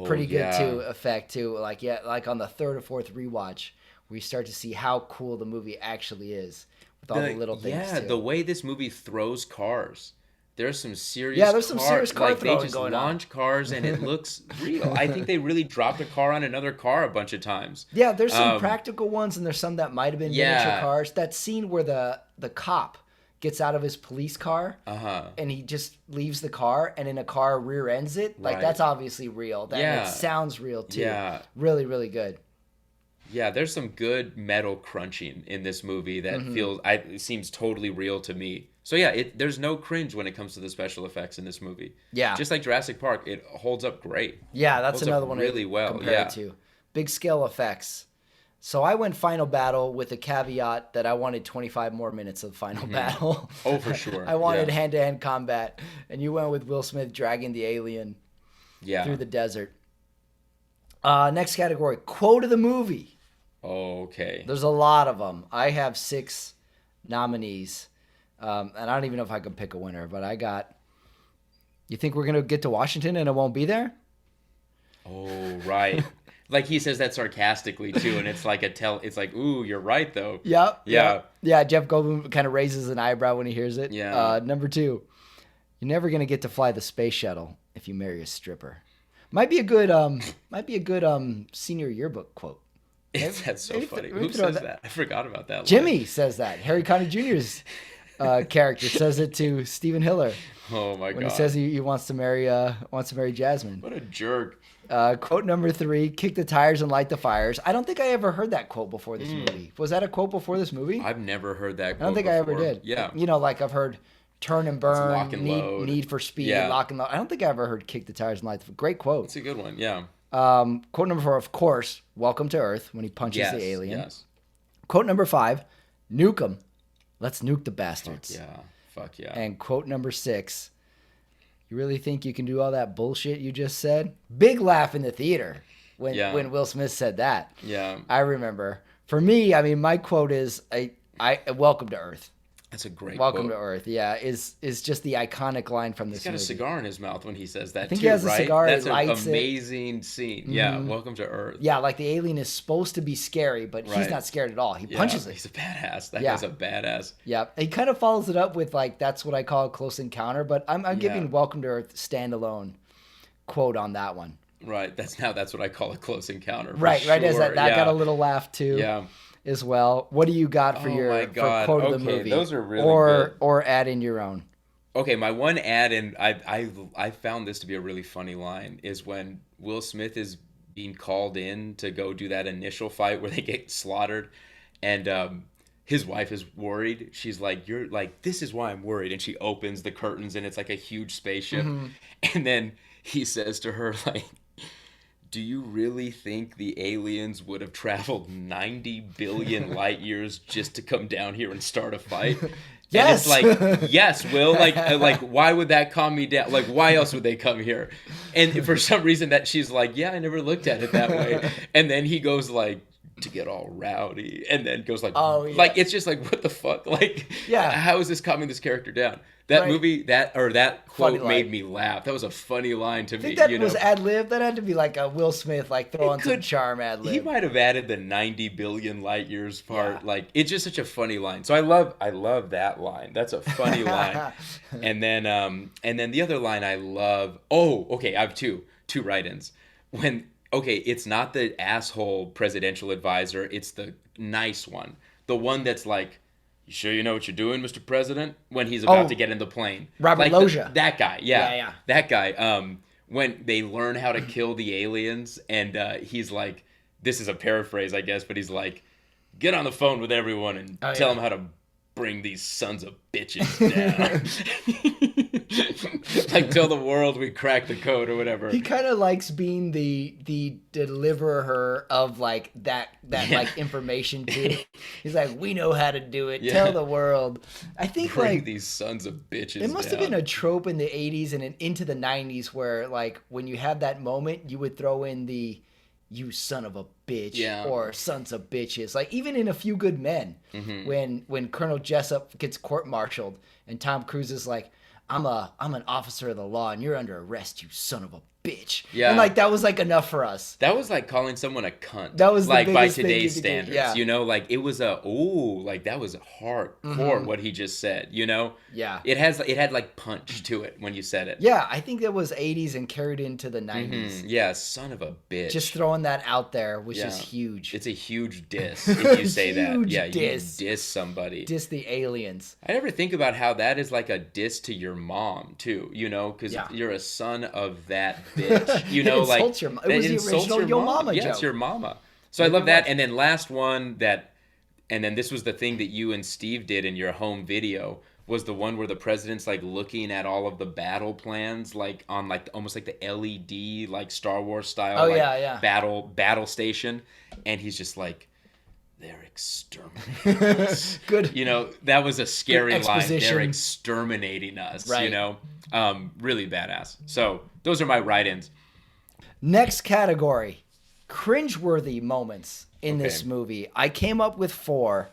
Pretty good too. Effect too. Like on the third or fourth rewatch, we start to see how cool the movie actually is with all the little things. Yeah, too. the way this movie throws cars. There's some serious some serious car like they throwing just going on. launch cars and it looks real. I think they really dropped a car on another car a bunch of times. Yeah, there's some practical ones and there's some that might have been miniature Yeah. cars. That scene where the cop gets out of his police car and he just leaves the car and in a car rear ends it. Like Right. that's obviously real. That Yeah. it sounds real too. Yeah. Really, really good. Yeah, there's some good metal crunching in this movie that it seems totally real to me. So yeah, there's no cringe when it comes to the special effects in this movie. Yeah. Just like Jurassic Park, it holds up great. Yeah, that's Holds up another one really to well, compare yeah. it to. Big scale effects. So I went Final Battle with a caveat that I wanted 25 more minutes of Final Battle. Oh, for sure. I wanted Yeah. hand-to-hand combat, and you went with Will Smith dragging the alien Yeah. through the desert. Next category, quote of the movie. Okay. There's a lot of them. I have 6 nominees, and I don't even know if I can pick a winner, but I got, you think we're going to get to Washington and it won't be there? Oh, right. Like he says that sarcastically too, and it's like it's like, ooh, you're right though. Yep. Yeah. Yeah, Jeff Goldblum kind of raises an eyebrow when he hears it. Yeah. Number 2, you're never going to get to fly the space shuttle if you marry a stripper. Might be a good senior yearbook quote. That's so maybe funny. maybe Who throw says that- that? I forgot about that line. Jimmy says that. Harry Connick Jr.'s character says it to Stephen Hiller Oh my when god. he says he wants to marry Jasmine. What a jerk. Quote number 3, kick the tires and light the fires. I don't think I ever heard that quote before this movie. Was that a quote before this movie? I've never heard that quote I don't think I ever before. did. Yeah. You know, like I've heard turn and burn, lock and load. need for speed, Yeah. lock and load. I don't think I ever heard kick the tires and light the Great quote. It's a good one. Yeah. Quote number 4, of course, welcome to Earth when he punches Yes. the alien. Yes. Quote number 5, nuke them. Let's nuke the bastards. Yeah. Fuck yeah. And quote number 6, you really think you can do all that bullshit you just said? Big laugh in the theater when Will Smith said that. Yeah. I remember. For me, I mean, my quote is, I welcome to Earth. That's a great Welcome quote. to Earth, yeah, is just the iconic line from this He's got movie. a cigar in his mouth when he says that. I think too, he has a right? cigar, That's he an lights it. amazing scene. Yeah. Welcome to Earth. Yeah, like the alien is supposed to be scary, but he's Right. not scared at all. He Yeah, punches it. He's a badass. That Yeah. guy's a badass. Yeah, he kind of follows it up with like that's what I call a close encounter, but I'm giving Welcome to Earth standalone quote on that one. Right. That's what I call a close encounter. for Right. As sure. that Yeah. got a little laugh too. Yeah. As well. What do you got for Oh your my for God. quote of the Okay, movie? those are really or good. or add in your own. Okay, my one add, and I found this to be a really funny line, is when Will Smith is being called in to go do that initial fight where they get slaughtered, and his wife is worried. She's like, "You're like, this is why I'm worried," and she opens the curtains, and it's like a huge spaceship, and then he says to her like, do you really think the aliens would have traveled 90 billion light years just to come down here and start a fight? Yes. And it's like, yes, Will. Like, why would that calm me down? Like, why else would they come here? And for some reason, that she's like, yeah, I never looked at it that way. And then he goes like, to get all rowdy, and then goes like, Oh, yeah. like it's just like, what the fuck? Like, Yeah. how is this calming this character down? That Right. movie, that Funny quote line. made me laugh. That was a funny line to I me. think that you know? was ad lib. That had to be like a Will Smith like throwing some could- charm ad He lib. might have added the 90 billion light years part. Yeah. Like, it's just such a funny line. So I love that line. That's a funny line. And then the other line I love. Oh, okay. I have two write-ins. It's not the asshole presidential advisor. It's the nice one. The one that's like, you sure you know what you're doing, Mr. President? When he's about Oh. to get in the plane. Robert Like Loggia. that guy. Yeah. Yeah. That guy. When they learn how to kill the aliens, and he's like, this is a paraphrase, I guess, but he's like, get on the phone with everyone and tell them how to bring these sons of bitches down. Like, tell the world we cracked the code or whatever. He kind of likes being the deliverer of like that like information too. He's like, we know how to do it. Yeah. Tell the world. I think Bring like these sons of bitches it must have down. been a trope in the 80s and into the 90s where like when you have that moment, you would throw in the "you son of a bitch" Yeah. or "sons of bitches." Like even in A Few Good Men, when Colonel Jessup gets court-martialed and Tom Cruise is like, I'm an officer of the law and you're under arrest, you son of a bitch. Yeah. And like that was like enough for us. That was like calling someone a cunt. That was the like by biggest thing you today's could do. standards. Yeah. You know, like it was like that was hardcore what he just said, you know? Yeah. It had like punch to it when you said it. Yeah, I think that was 80s and carried into the 90s. Yeah, son of a bitch. Just throwing that out there was Yeah. just huge. It's a huge diss if you say that. Huge Yeah, diss. you diss somebody. Just the aliens. I never think about how that is like a diss to your mom too, you know, because Yeah. you're a son of that bitch. You It know, like insults your mo- it that was the insults original your Yo mama. Mama Yeah, joke. it's your mama. So I Pretty love that. much. And then last one and then this was the thing that you and Steve did in your home video was the one where the president's like looking at all of the battle plans, like on like almost like the LED, like Star Wars style, Oh, like yeah. battle station, and he's just like, they're exterminating us. Good. You know, that was a scary line. They're exposition. exterminating us. Right. You know, really badass. So those are my write-ins. Next category, cringeworthy moments in this Okay. movie. I came up with 4.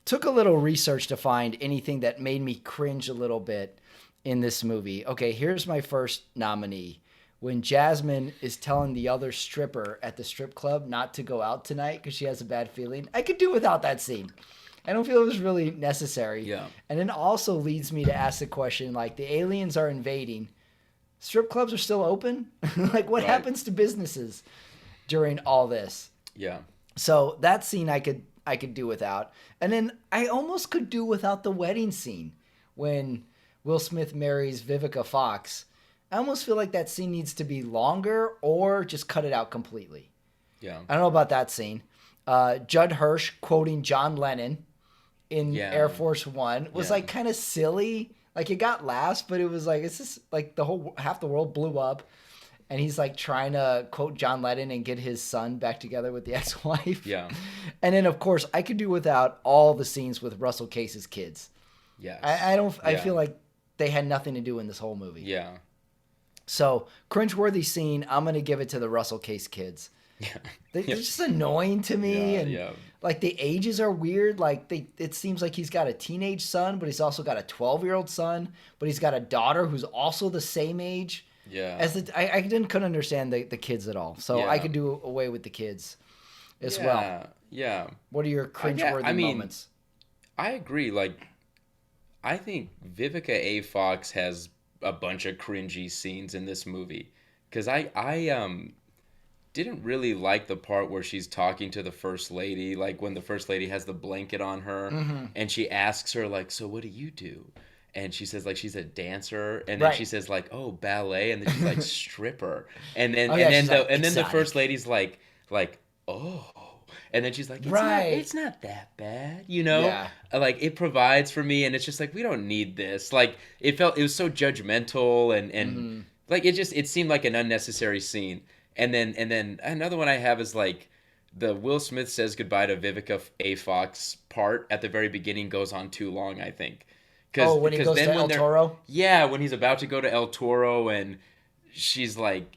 Took a little research to find anything that made me cringe a little bit in this movie. Okay, here's my first nominee. When Jasmine is telling the other stripper at the strip club not to go out tonight because she has a bad feeling. I could do without that scene. I don't feel it was really necessary. Yeah. And it also leads me to ask the question, like, the aliens are invading. Strip clubs are still open? Like, what Right. happens to businesses during all this? Yeah. So that scene I could do without. And then I almost could do without the wedding scene when Will Smith marries Vivica Fox. I almost feel like that scene needs to be longer or just cut it out completely. Yeah. I don't know about that scene. Judd Hirsch quoting John Lennon in Yeah. Air Force One was Yeah. like kind of silly. Like it got laughs, but it was like, it's just like half the world blew up. And he's like trying to quote John Lennon and get his son back together with the ex-wife. Yeah. And then of course I could do without all the scenes with Russell Case's kids. Yes. I Yeah. feel like they had nothing to do in this whole movie. Yeah. So cringeworthy scene, I'm gonna give it to the Russell Case kids. Yeah. They're just annoying to me, Yeah, and yeah. like the ages are weird. Like it seems like he's got a teenage son, but he's also got a 12-year-old son, but he's got a daughter who's also the same age. Yeah. I couldn't understand the kids at all. So I Yeah. could do away with the kids as well. Yeah. What are your cringeworthy moments? I agree. Like, I think Vivica A. Fox has a bunch of cringy scenes in this movie because I didn't really like the part where she's talking to the first lady, like when the first lady has the blanket on her and she asks her like, so what do you do? And she says like she's a dancer, and then Right. she says like, oh, ballet, and then she's like stripper, and then Oh, yeah, she's like, and then the exotic. first lady's like oh, and then she's like, Right. it's not that bad, you know? Yeah. Like it provides for me, and it's just like we don't need this. Like it was so judgmental, and like it seemed like an unnecessary scene. And then another one I have is like the Will Smith says goodbye to Vivica A. Fox part at the very beginning goes on too long, I think. Oh, when he goes to El they're- Toro? Yeah, when he's about to go to El Toro and he's like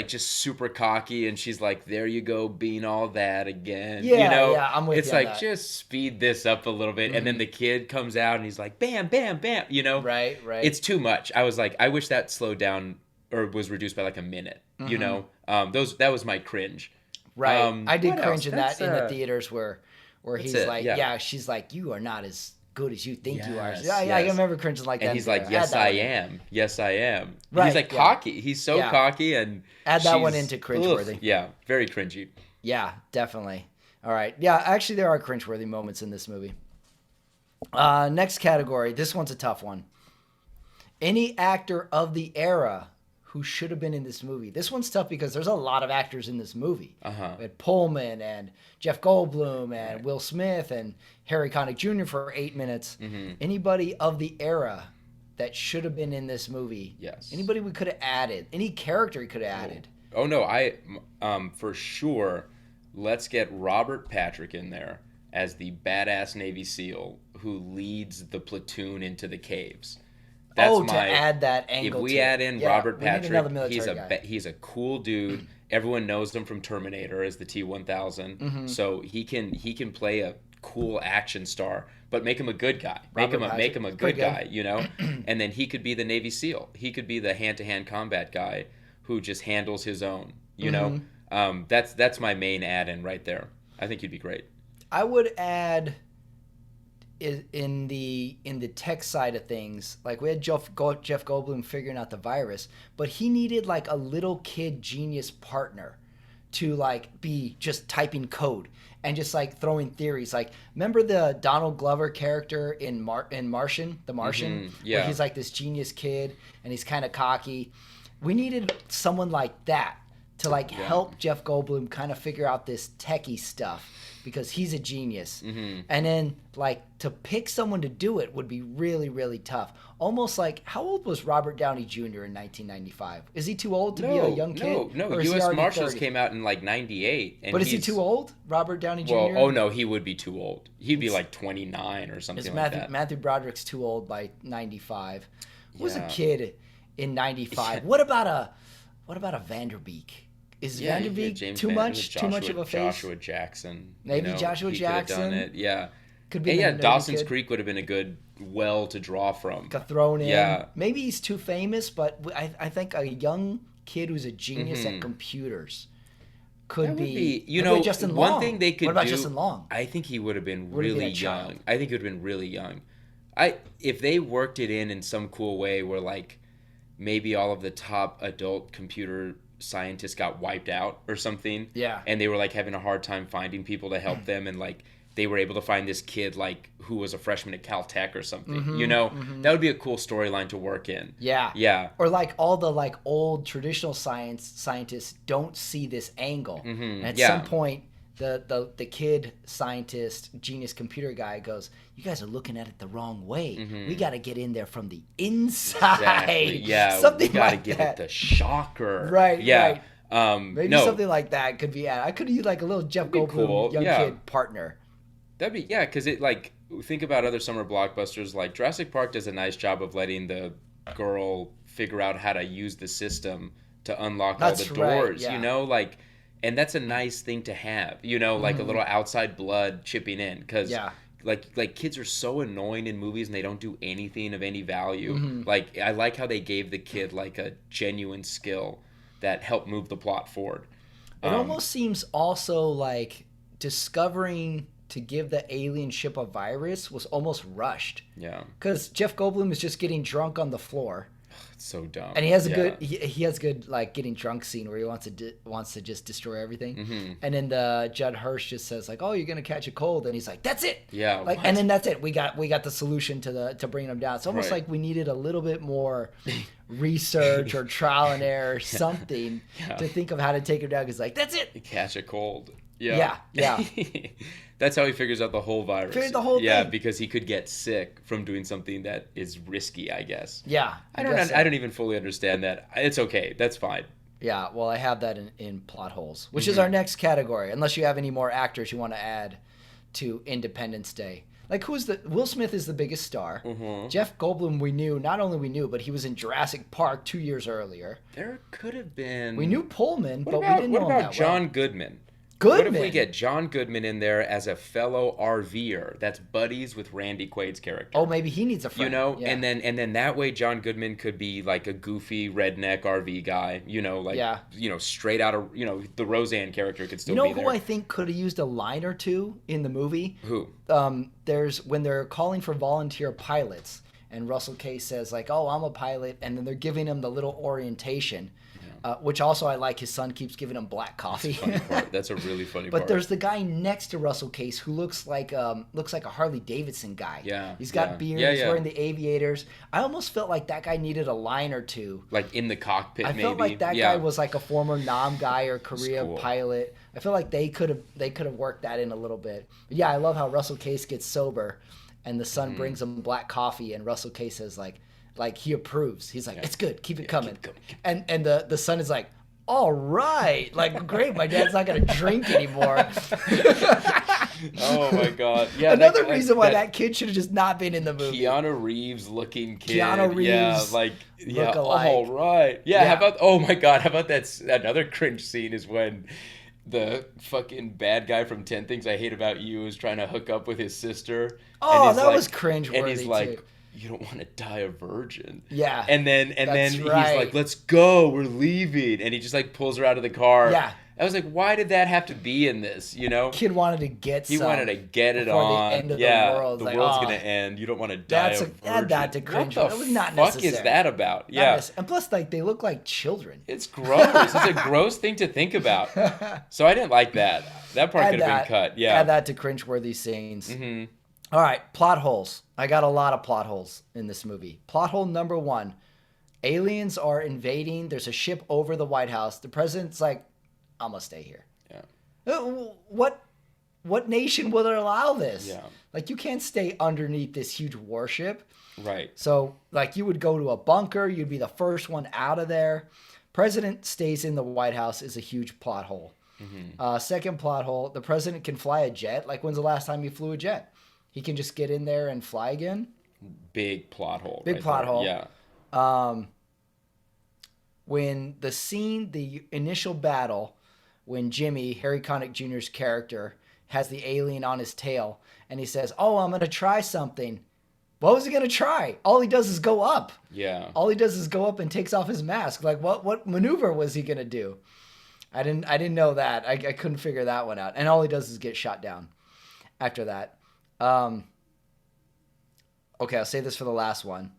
just super cocky and she's like, there you go, being all that again. Yeah, you know? yeah, I'm with It's you on like, that. just speed this up a little bit. And then the kid comes out and he's like, bam, bam, bam, you know? Right. It's too much. I was like, I wish that slowed down or was reduced by like a minute, you know? That was my cringe. Right. I did what cringe else? in that That's, in the theaters where he's it, like, yeah. she's like, you are not as good as you think you are. Yes, I yes. remember cringing like that. And he's in like, there. yes, Add that I one in. am. Yes, I am. Right, He's like yeah. cocky. He's so Yeah. cocky and Add that one she's- into cringeworthy. ugh, yeah, very cringy. Yeah, definitely. All right. Yeah, actually, there are cringeworthy moments in this movie. Next category. This one's a tough one. Any actor of the era who should have been in this movie. This one's tough because there's a lot of actors in this movie. Uh-huh. We had Pullman and Jeff Goldblum and Will Smith and Harry Connick Jr. for 8 minutes. Mm-hmm. Anybody of the era that should have been in this movie? Yes. Anybody we could have added? Any character we could have added? Oh no, for sure, let's get Robert Patrick in there as the badass Navy SEAL who leads the platoon into the caves. To add that angle. If we to add it. in Yeah, Robert we need Patrick, another military guy. he's a cool dude. Everyone knows him from Terminator as the T-1000, Mm-hmm. so he can play a cool action star, but make him a good guy. Robert Make him a Patrick. good Pretty guy, you know. And then he could be the Navy SEAL. He could be the hand-to-hand combat guy who just handles his own. You know, that's my main add-in right there. I think he'd be great. I would add in the tech side of things, like we had Jeff Goldblum figuring out the virus, but he needed like a little kid genius partner to like be just typing code and just like throwing theories. Like, remember the Donald Glover character in Martian, The Martian? Yeah. Where he's like this genius kid and he's kind of cocky. We needed someone like that to like help Jeff Goldblum kind of figure out this techie stuff because he's a genius. And then like to pick someone to do it would be really, really tough. Almost like, how old was Robert Downey Jr. in 1995? Is he too old to be a young kid? No. Or is he U.S. already Marshals 30? came out in like '98. But is he too old, Robert Downey Jr.? Well, oh no, he would be too old. He'd be like 29 or something like that. Matthew Broderick's too old by 95. Who was a Yeah. kid in 95? What about a Vanderbeek? Is Vanderbeek James too Van- much Joshua, of a face? Joshua Jackson. Maybe you know, Joshua he could have Jackson. done it. Yeah. Could be And the yeah, nerdy Dawson's kid. Creek would have been a good well to draw from. Got thrown in. Yeah. Maybe he's too famous, but I think a young kid who's a genius at computers could That would be. you What know, about Justin Long? one thing they could What about do. Justin Long? I think he would have been Would have been really a child. young. I think he would have been really young. If they worked it in some cool way where like maybe all of the top adult computer scientists got wiped out or something. Yeah. And they were like having a hard time finding people to help them, and like they were able to find this kid like who was a freshman at Caltech or something. You know, that would be a cool storyline to work in. Yeah. Yeah. Or like all the like old traditional scientists don't see this angle. And at Yeah. some point the kid scientist genius computer guy goes, "You guys are looking at it the wrong way. We got to get in there from the inside." Exactly. Yeah. Something we gotta like give that. it the shocker. Right, Yeah. right. Maybe no, something like that could be added. I could use like a little Jeff be Goldblum cool, young yeah. kid partner. That'd be because it like think about other summer blockbusters like Jurassic Park does a nice job of letting the girl figure out how to use the system to unlock That's all the right, doors. yeah. You know, like, and that's a nice thing to have. You know, like a little outside blood chipping in because Yeah. like kids are so annoying in movies and they don't do anything of any value. Like I like how they gave the kid like a genuine skill that helped move the plot forward. It almost seems also like discovering to give the alien ship a virus was almost rushed. Yeah, Because Jeff Goldblum is just getting drunk on the floor, it's so dumb. and he has a Yeah. good he has good like getting drunk scene where he wants to just destroy everything, and then the Judd Hirsch just says like, "Oh, you're gonna catch a cold," and he's like, "That's it." Yeah, like, what? and then that's it. We got the solution to bringing him down. It's almost Right. like we needed a little bit more research or trial and error, something to think of how to take him down. Because like, that's it. Catch a cold. Yeah. Yeah. That's how he figures out the whole virus. Figured the whole Yeah, thing. because he could get sick from doing something that is risky, I guess. Yeah, I guess so. don't even fully understand that. It's okay. That's fine. Yeah, well, I have that in plot holes, which Mm-hmm. is our next category. Unless you have any more actors you want to add to Independence Day. Like, Will Smith is the biggest star. Mm-hmm. Jeff Goldblum, not only we knew, but he was in Jurassic Park 2 years earlier. There could have been. We knew Pullman, but we What didn't know him about that John well. Goodman? Goodman? What if we get John Goodman in there as a fellow RVer that's buddies with Randy Quaid's character? Oh, maybe he needs a friend. You know, Yeah. and then that way John Goodman could be like a goofy redneck RV guy, you know, like Yeah. straight out of the Roseanne character could still You know be who there. I think could have used a line or two in the movie? Who? There's when they're calling for volunteer pilots, and Russell Case says like, "Oh, I'm a pilot," and then they're giving him the little orientation, which also I like. His son keeps giving him black coffee. Funny part. That's a really funny But part. there's the guy next to Russell Case who looks like a Harley Davidson guy. Yeah, he's got yeah. beard. Yeah, He's yeah. wearing the aviators. I almost felt like that guy needed a line or two. like in the cockpit, I maybe. felt like that Yeah. guy was like a former Nam guy or Korea cool. pilot. I feel like they could have worked that in a little bit. But yeah, I love how Russell Case gets sober, and the son Mm-hmm. brings him black coffee, and Russell Case says like, Like he approves. He's like, it's good. Keep it coming. keep it coming. And the son is like, all right, like great. My dad's not gonna drink anymore. Oh my god! Yeah, Another reason why that kid should have just not been in the movie. Keanu Reeves looking kid. Keanu yeah, Reeves like yeah. look-alike. All right. Yeah, Yeah. How about? Oh my god! How about that? Another cringe scene is when the fucking bad guy from 10 Things I Hate About You is trying to hook up with his sister. Oh, and he's that like- was cringeworthy, And he's like, too. "You don't want to die a virgin." Yeah, And then that's he's right. like, "Let's go, we're leaving," and he just like pulls her out of the car. Yeah. I was like, why did that have to be in this? You know, Kid wanted to get he some wanted to get it before on. the end of yeah, the world. the Like, world's oh, gonna end. You don't want to die that's a a- virgin. add that to cringe. What the It was not fuck is necessary. that about? Not Yeah, and plus, like they look like children. it's gross. It's a gross thing to think about. So I didn't like that. That part could have been cut. Yeah. Add that to cringeworthy scenes. hmm All right, plot holes. I got a lot of plot holes in this movie. Plot hole number 1. Aliens are invading. There's a ship over the White House. The president's like, I'm going to stay here. Yeah. What nation would allow this? Yeah. Like, you can't stay underneath this huge warship. Right. So, like, you would go to a bunker. You'd be the first one out of there. President stays in the White House is a huge plot hole. Second plot hole, the president can fly a jet. Like, when's the last time he flew a jet? He can just get in there and fly again. Big plot hole. Big right plot there. hole. Yeah. When the initial battle, when Jimmy, Harry Connick Jr.'s character, has the alien on his tail, and he says, "Oh, I'm going to try something." What was he going to try? All he does is go up. Yeah. All he does is go up and takes off his mask. Like, what maneuver was he going to do? I didn't know that. I couldn't figure that one out. And all he does is get shot down after that. Okay, I'll say this for the last one.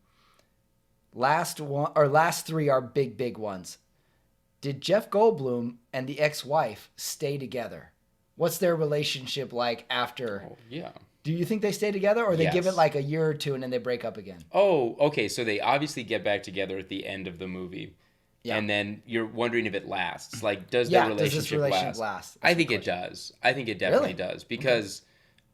Last 3 are big ones. Did Jeff Goldblum and the ex-wife stay together? What's their relationship like after? Oh, yeah. Do you think they stay together, or they give Yes. it like a year or two and then they break up again? Oh, okay. So they obviously get back together at the end of the movie. Yeah. And then you're wondering if it lasts. Like, does Yeah, their does this relationship relationship last? last? That's I the think it question. does. I think it definitely Really? does. Because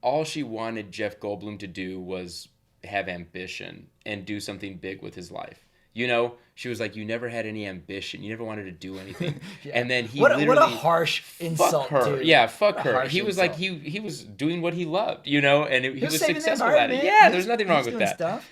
all she wanted Jeff Goldblum to do was have ambition and do something big with his life. You know, she was like, "You never had any ambition. You never wanted to do anything." Yeah. And then he what literally a harsh insult, fuck her. dude. Yeah, fuck What a her. harsh He was insult. like he was doing what he loved, you know, and he was saving the successful at it. environment. Yeah, He there's was- nothing he wrong was with doing that. stuff.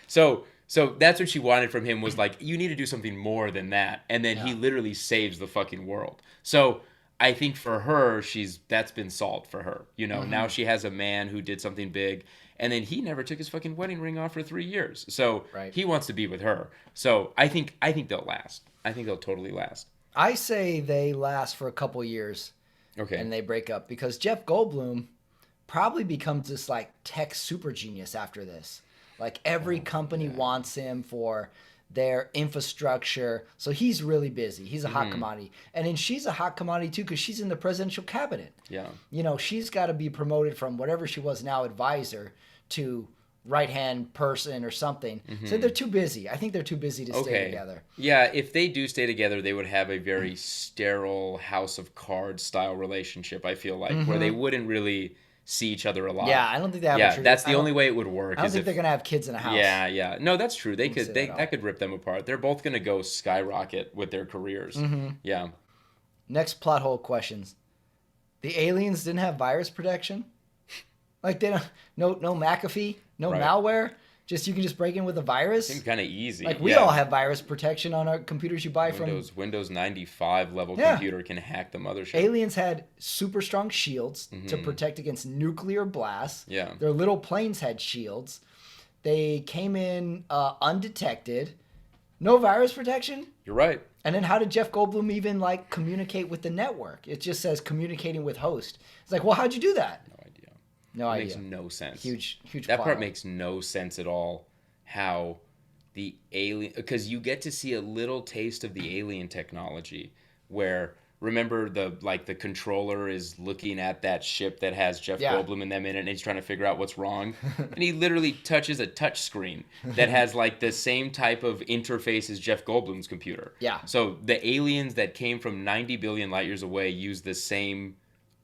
So that's what she wanted from him was like, you need to do something more than that. And then he Yeah. literally saves the fucking world. So I think for her, that's been solved for her. You know, Mm-hmm. now she has a man who did something big, and then he never took his fucking wedding ring off for 3 years. So Right. he wants to be with her. So I think they'll last. I think they'll totally last. I say they last for a couple years Okay. and they break up because Jeff Goldblum probably becomes this like tech super genius after this. Like every company wants him for their infrastructure. So he's really busy. He's a hot commodity. And then she's a hot commodity too because she's in the presidential cabinet. Yeah. You know, she's got to be promoted from whatever she was now advisor to right-hand person or something. So they're too busy. I think they're too busy to stay together. Yeah, if they do stay together, they would have a very sterile House of Cards style relationship, I feel like, where they wouldn't really see each other a lot. Yeah, I don't think they have a Yeah, true- that's I the don't- only way it would work. I don't is think if, they're going to have kids in a house. Yeah, yeah. No, that's true. They could say they that at all. that could rip them apart. They're both going to go skyrocket with their careers. Yeah. Next plot hole questions. The aliens didn't have virus protection? Like they don't no McAfee, no Right. malware? Just you can just break in with a virus? Seems kind of easy. Like we yeah. all have virus protection on our computers you buy from Windows 95 level Yeah. computer can hack the mothership. aliens had super strong shields to protect against nuclear blasts. Yeah. Their little planes had shields. They came in undetected. No virus protection? You're right. And then how did Jeff Goldblum even like communicate with the network? It just says communicating with host. It's like, well, how'd you do that? No idea. No It idea. makes no sense. Huge That plot part hole. makes no sense at all. How the alien, because you get to see a little taste of the alien technology where remember the controller is looking at that ship that has Jeff Yeah. Goldblum in them in it and he's trying to figure out what's wrong and he literally touches a touch screen that has like the same type of interface as Jeff Goldblum's computer. Yeah. So the aliens that came from 90 billion light years away use the same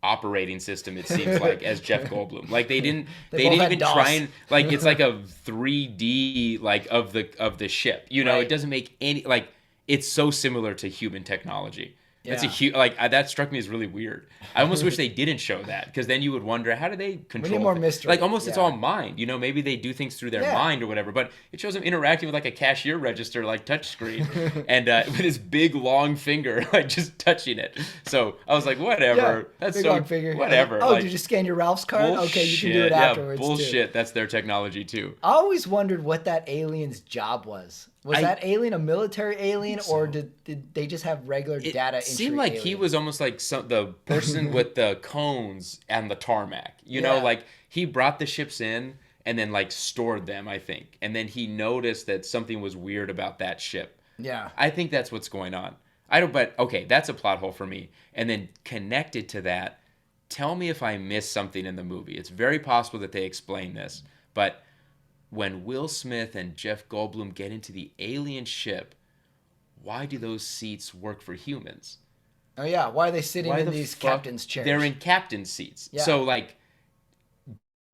operating system, it seems like, as Jeff Goldblum. Like they didn't They both had even DOS. try and like it's like a 3D like of the ship. You know, Right. it doesn't make any like it's so similar to human technology. That's a Yeah. huge like that struck me as really weird. I almost wish they didn't show that because then you would wonder how do they control more things? mystery. Like almost it's Yeah. all mind. You know, maybe they do things through their Yeah. mind or whatever. But it shows them interacting with like a cashier register, like touchscreen, and with his big long finger, like just touching it. So I was like, whatever. That's big so long figure. whatever. Oh, like, did you scan your Ralph's card? Okay, you can do it bullshit. afterwards Yeah, too. bullshit. That's their technology too. I always wondered what that alien's job was. Was I- that alien a military alien, or did they just have regular It data entry seemed like he aliens? was almost like the person with the cones and the tarmac. You know, Yeah. like he brought the ships in and then like stored them, I think. And then he noticed that something was weird about that ship. Yeah. I think that's what's going on. I don't, but okay, that's a plot hole for me. And then connected to that, tell me if I missed something in the movie. It's very possible that they explain this, but when Will Smith and Jeff Goldblum get into the alien ship, why do those seats work for humans? Oh yeah. Why are they sitting Why in the these fuck- captain's chairs? They're in captain's seats. Yeah. So like,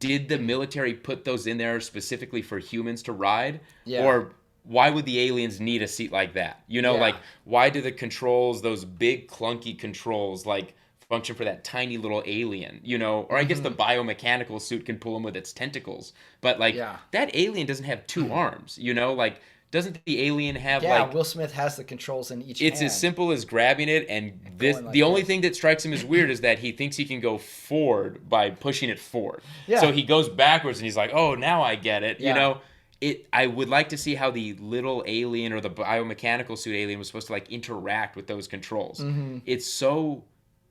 did the military put those in there specifically for humans to ride? Yeah. Or why would the aliens need a seat like that? You know, Yeah. like why do the controls, those big clunky controls, like function for that tiny little alien? You know, or I guess the biomechanical suit can pull them with its tentacles, but like Yeah. that alien doesn't have two arms. You know, like doesn't the alien have Yeah, like? Will Smith has the controls in each It's hand. as simple as grabbing it, and this. going like The only this. thing that strikes him as weird is that he thinks he can go forward by pushing it forward. Yeah. So he goes backwards, and he's like, "Oh, now I get it." Yeah. You know, it. I would like to see how the little alien or the biomechanical suit alien was supposed to like interact with those controls. Mm-hmm. It's so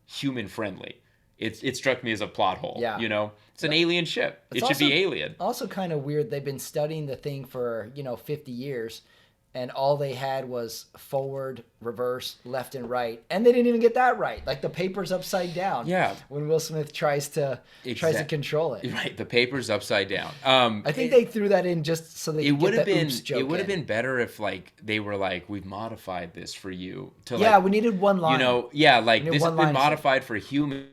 human friendly. It struck me as a plot hole. Yeah. You know, it's an alien ship. It's It should be also- alien. Also kind of weird. They've been studying the thing for, 50 years, and all they had was forward, reverse, left, and right, and they didn't even get that right. Like the paper's upside down. Yeah. When Will Smith tries to control it. Right. The paper's upside down. I think they threw that in just so they It could would get have the been oops joke it would have in. been better if like they were like we've modified this for you to Yeah, like we needed one line. you know like We need this has one been line. modified for humans,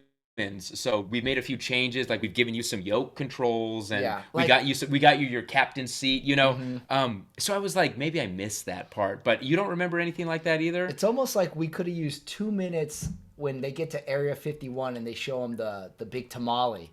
so we've made a few changes, like we've given you some yoke controls and Yeah, we like- got you your captain's seat, you know. So I was like maybe I missed that part, but you don't remember anything like that either. It's almost like we could have used 2 minutes when they get to Area 51 and they show them the big tamale.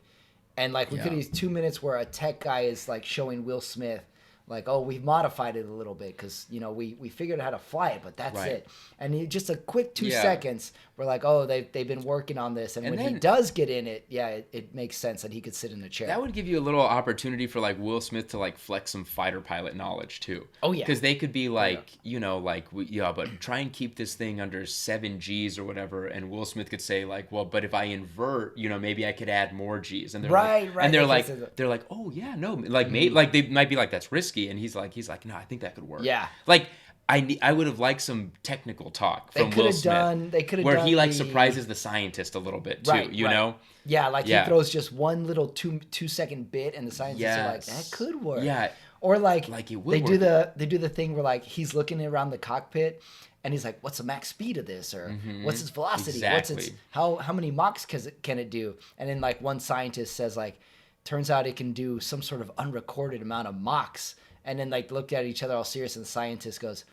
And like we could have used 2 minutes where a tech guy is like showing Will Smith like, oh, we've modified it a little bit because, we figured out how to fly it, but that's Right. it. And just a quick 2 Yeah. seconds, we're like, oh, they've been working on this. And when he then- does get in it, yeah, it makes sense that he could sit in a chair. That would give you a little opportunity for like Will Smith to like flex some fighter pilot knowledge too. Oh, yeah. Because they could be like, but try and keep this thing under 7 Gs or whatever. And Will Smith could say like, well, but if I invert, maybe I could add more Gs. And they're Right, like, right, And they're they like, could say that. they're like, oh yeah, no, like maybe like they might be like that's risky, and he's like, no, I think that could work. Yeah. Like. I would have liked some technical talk They from could Will have Smith, done. They could have where done he like the- surprises the scientist a little bit too. Right, You right. know, Yeah, like Yeah. he throws just one little 2-second bit, and the scientists are like, Yes. that could work. Yeah. Or like, Like it would they do work. the thing where like he's looking around the cockpit, and he's like, "What's the max speed of this?" Or "What's its velocity? What's its Exactly. how many Machs can it do?" And then like one scientist says like, "Turns out it can do some sort of unrecorded amount of Machs." And then like looked at each other all serious, and the scientist goes,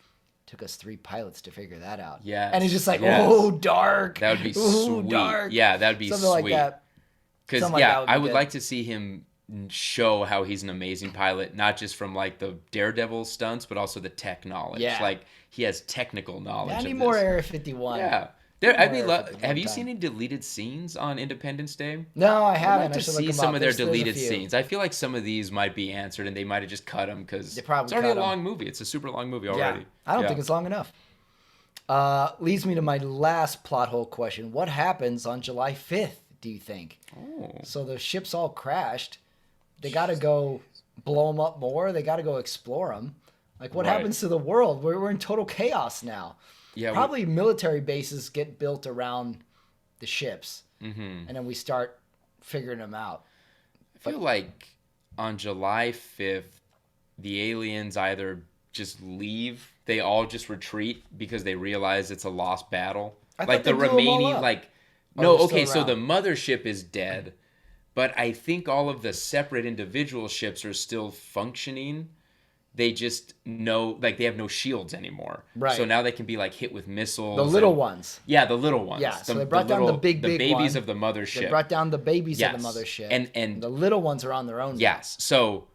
"Took us 3 pilots to figure that out." Yes, And it's just like, yes. oh, dark. That would be Ooh, sweet. dark. Yeah, that would be Something sweet. like that. Because Something like that would be I would good. like to see him show how he's an amazing pilot, not just from like the Daredevil stunts, but also the tech knowledge. Yeah. Like he has technical knowledge. I of need this. more Area 51. Yeah. There, I'd be More lo- Area 51 have you time. seen any deleted scenes on Independence Day? No, I I'd haven't. like I to should look see them some up. of their There's a deleted few. scenes. I feel like some of these might be answered, and they might have just cut them because They probably it's already cut a 'em. long movie. It's a super long movie Yeah, already. I don't Yeah. think it's long enough. Leads me to my last plot hole question. What happens on July 5th, do you think? Oh. So the ships all crashed. They got to go blow them up more. They got to go explore them. Like, what Right. happens to the world? We're in total chaos now. Yeah, Probably military bases get built around the ships. Mm-hmm. And then we start figuring them out. I feel like on July 5th, the aliens either just leave, they all just retreat because they realize it's a lost battle. I Like thought the they blew 'em all remaining, up. like Or No, they're still okay, so the around? mothership is dead, but I think all of the separate individual ships are still functioning. They just know, like, they have no shields anymore. So Right. now they can be like hit with The missiles little and ones. yeah, the little ones. Yeah, so the, they the brought down the little big babies one. of the They mothership. brought down the babies of the Yes. mothership. And the little ones are on their own. yes. So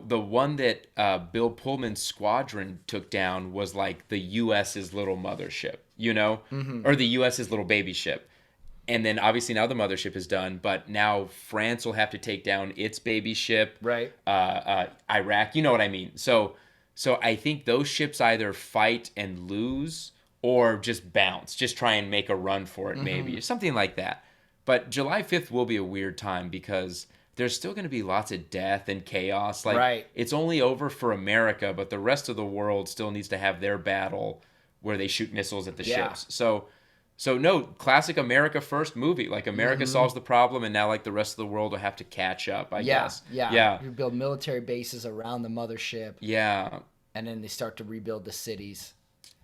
the one that Bill Pullman's squadron took down was like the US's little mothership, or the US's little baby ship. And then obviously now the mothership is done, but now France will have to take down its baby ship. Right. Iraq, you know what I mean. So I think those ships either fight and lose or just bounce, just try and make a run for it, maybe, or something like that. But July 5th will be a weird time because there's still going to be lots of death and chaos. Like, Right. it's only over for America, but the rest of the world still needs to have their battle where they shoot missiles at the Yeah. ships. So no, classic America first movie. Like, America solves the problem, and now like the rest of the world will have to catch up, I guess. Yeah. You build military bases around the mothership, Yeah. and then they start to rebuild the cities.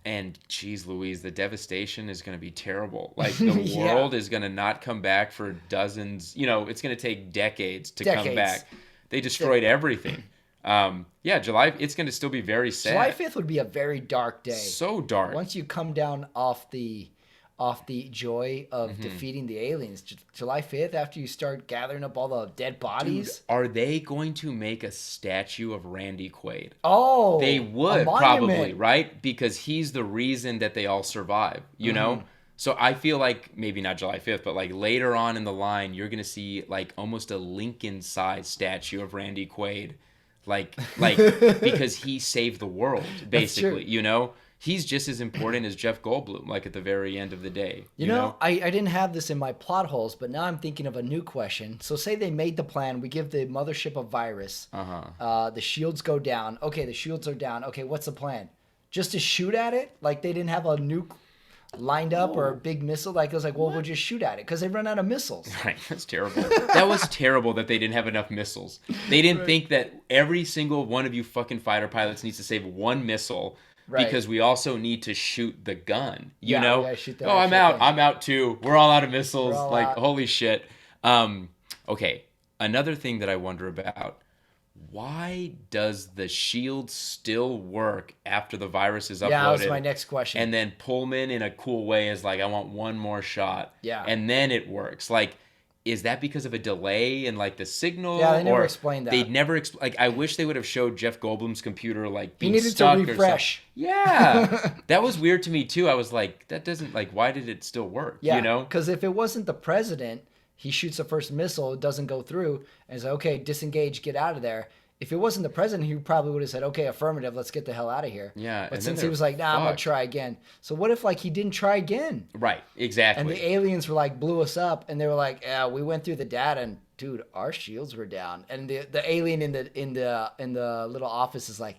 And geez Louise, the devastation is going to be terrible. Like, the Yeah. world is going to not come back for dozens. It's going to take decades to come Decades. back. They destroyed everything. July, it's going to still be very sad. July 5th would be a very dark day. So dark. Once you come down off the joy of Mm-hmm. defeating the aliens, July 5th, after you start gathering up all the dead Dude, bodies. are they going to make a statue of Randy Quaid? Oh, They a would monument. probably, right? Because he's the reason that they all survive, you know? So I feel like maybe not July 5th, but like later on in the line, you're going to see like almost a Lincoln-sized statue of Randy Quaid. Like because he saved the world, basically, true. He's just as important as Jeff Goldblum, like at the very end of the day. You know, I didn't have this in my plot holes, but now I'm thinking of a new question. So say they made the plan, we give the mothership a virus, the shields go down. Okay, the shields are down. Okay, what's the plan? Just to shoot at it? Like they didn't have a nuke lined up or a big missile? Like it was like, well, we'll just shoot at it because they run out of missiles. Right, that's terrible. That was terrible that they didn't have enough missiles. They didn't think that every single one of you fucking fighter pilots needs to save one missile. Right. Because we also need to shoot the gun, you Yeah, know? we gotta shoot the I'm actual out. thing. I'm out too. We're all out of missiles. We're all Like, out. holy shit. Okay, another thing that I wonder about, why does the shield still work after the virus is uploaded? Yeah, that was my next question. And then Pullman, in a cool way, is like, I want one more shot. Yeah. And then it works. Like, is that because of a delay in like the signal? Yeah, they never or explained that. They'd never like. I wish they would have showed Jeff Goldblum's computer like being needed to stuck or refresh. something. Yeah, that was weird to me too. I was like, that doesn't like. Why did it still work? Yeah, You know? because if it wasn't the president, he shoots the first missile, it doesn't go through, and says, okay, disengage, get out of there. If it wasn't the president, he probably would have said, okay, affirmative, let's get the hell out of here. Yeah, But and then since he they're was like, nah, I'm going fucked. to try again. So what if like he didn't try again? Right. Exactly. And the aliens were like, blew us up, and they were like, yeah, we went through the data, and dude, our shields were down. And the alien in the little office is like,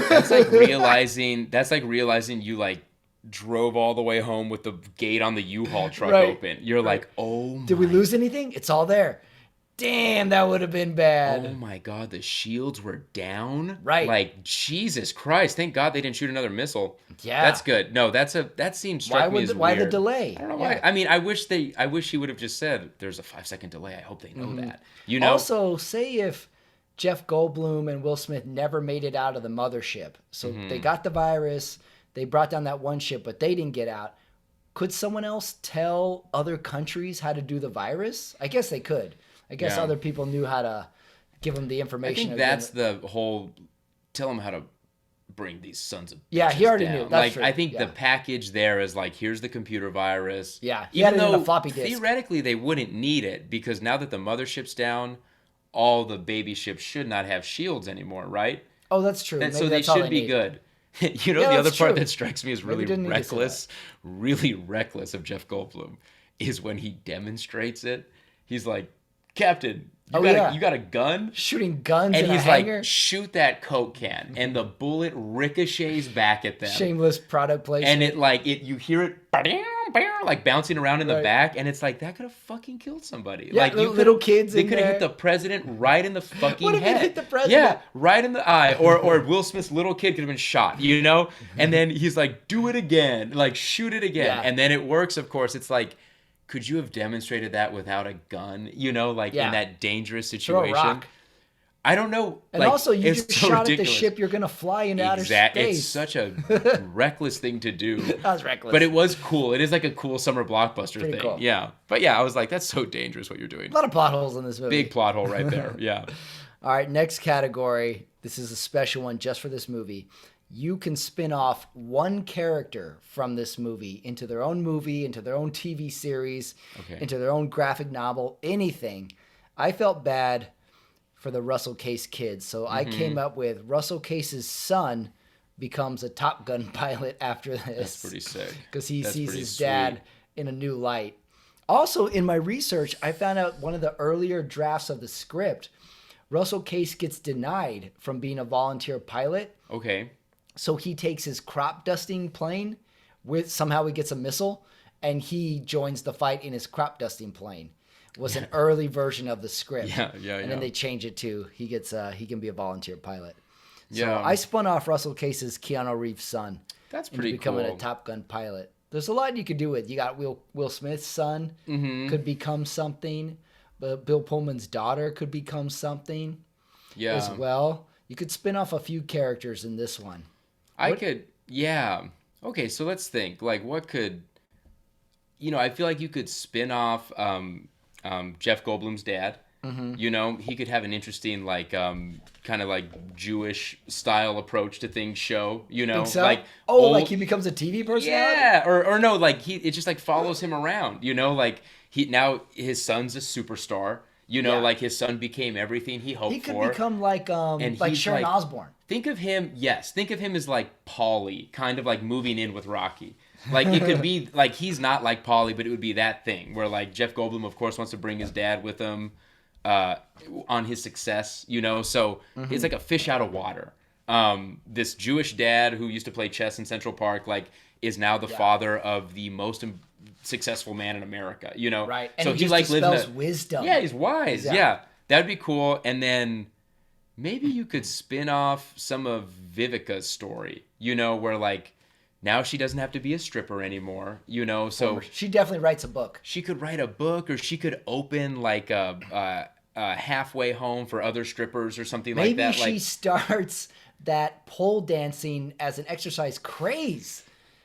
That's like realizing. That's like realizing you like drove all the way home with the gate on the U-Haul truck Right. open. You're like, oh. did we my lose anything? It's all there. Damn, that would have been bad. Oh my god, the shields were down. Right. Like Jesus Christ! Thank God they didn't shoot another missile. Yeah. That's good. No, that seems struck Why me would as the, why the weird. delay? I don't know Yeah. why. I mean, I wish he would have just said there's a 5-second delay. I hope they know that. You know. Also, say if Jeff Goldblum and Will Smith never made it out of the mothership. So they got the virus, they brought down that one ship, but they didn't get out. Could someone else tell other countries how to do the virus? I guess they could. I guess Yeah. other people knew how to give them the I information. think that's the whole. Tell them how to bring these sons of Yeah, he bitches already down. knew. That's Like true. I think Yeah. the package there is like, here's the computer virus. Yeah, he had even it in a though floppy disk. theoretically they wouldn't need it because now that the mothership's down, all the baby ships should not have shields anymore, right? Oh, that's true. And Maybe so they that's all should be need. good. You know, Yeah, the other that's part true. that strikes me as Maybe really didn't need to say really reckless of Jeff Goldblum is when he demonstrates it. He's like, Captain, Oh, yeah. you got a gun? Shooting guns And in a he's hangar. like, shoot that Coke can. And the bullet ricochets back at them. Shameless product placement. And you hear it like bouncing around in the Right. back, and it's like that could have fucking killed somebody. Yeah, Like little- little kids they in could have hit there. the president right in the fucking What if it head. hit the president? Yeah, right in the eye. Or Will Smith's little kid could have been shot, you know? And then he's like, do it again, like shoot it again. Yeah. And then it works, of course. It's like, could you have demonstrated that without a gun? You know, like Yeah. in that dangerous Throw a situation. rock. I don't know. And like, also, you it's just so shot ridiculous. at the ship you're going to fly into outer Exactly. space. It's such a reckless thing to do. That was reckless. But it was cool. It is like a cool summer blockbuster Pretty thing. cool. Yeah. But yeah, I was like, that's so dangerous what you're doing. a lot of plot holes in this movie. Big plot hole right there. Yeah. All right, next category. This is a special one just for this movie. You can spin off one character from this movie, into their own TV series, Okay. into their own graphic novel, anything. I felt bad for the Russell Case kids, so I Mm-hmm. came up with Russell Case's son becomes a Top Gun pilot after this. That's pretty sick. Because he That's sees pretty his sweet. dad in a new light. Also, in my research, I found out one of the earlier drafts of the script, Russell Case gets denied from being a volunteer pilot. Okay. So he takes his crop dusting plane somehow he gets a missile and he joins the fight in his crop dusting plane. Was an early version of the script. Yeah. And then they change it to he can be a volunteer pilot. So Yeah. I spun off Russell Case's Keanu Reeves' son. That's into pretty becoming cool. a Top Gun pilot. There's a lot you could do with. You got Will Smith's son could become something, but Bill Pullman's daughter could become something Yeah. as well. You could spin off a few characters in this one. Yeah. Okay, so let's think. Like, what could, I feel like you could spin off Jeff Goldblum's dad. Mm-hmm. You know, he could have an interesting, like, kind of like Jewish style approach to things show, Think so? like, like he becomes a TV personality? yeah, or no, like it just like follows him around, like now his son's a superstar, Yeah. like his son became everything he hoped He could for. become like he's Sharon like- Osbourne. Think of him as like Paulie, kind of like moving in with Rocky. Like it could be like he's not like Paulie, but it would be that thing where like Jeff Goldblum, of course, wants to bring his dad with him on his success, so it's like a fish out of water. This Jewish dad who used to play chess in Central Park, like, is now the father of the most successful man in America, Right. And So he he just like lives dispels in wisdom. Yeah, he's wise. Yeah. Yeah, that'd be cool. And then maybe you could spin off some of Vivica's story, where like now she doesn't have to be a stripper anymore, so She definitely writes a book. she could write a book, or she could open like a halfway home for other strippers or something like Maybe that. she Like, starts that pole dancing as an exercise craze.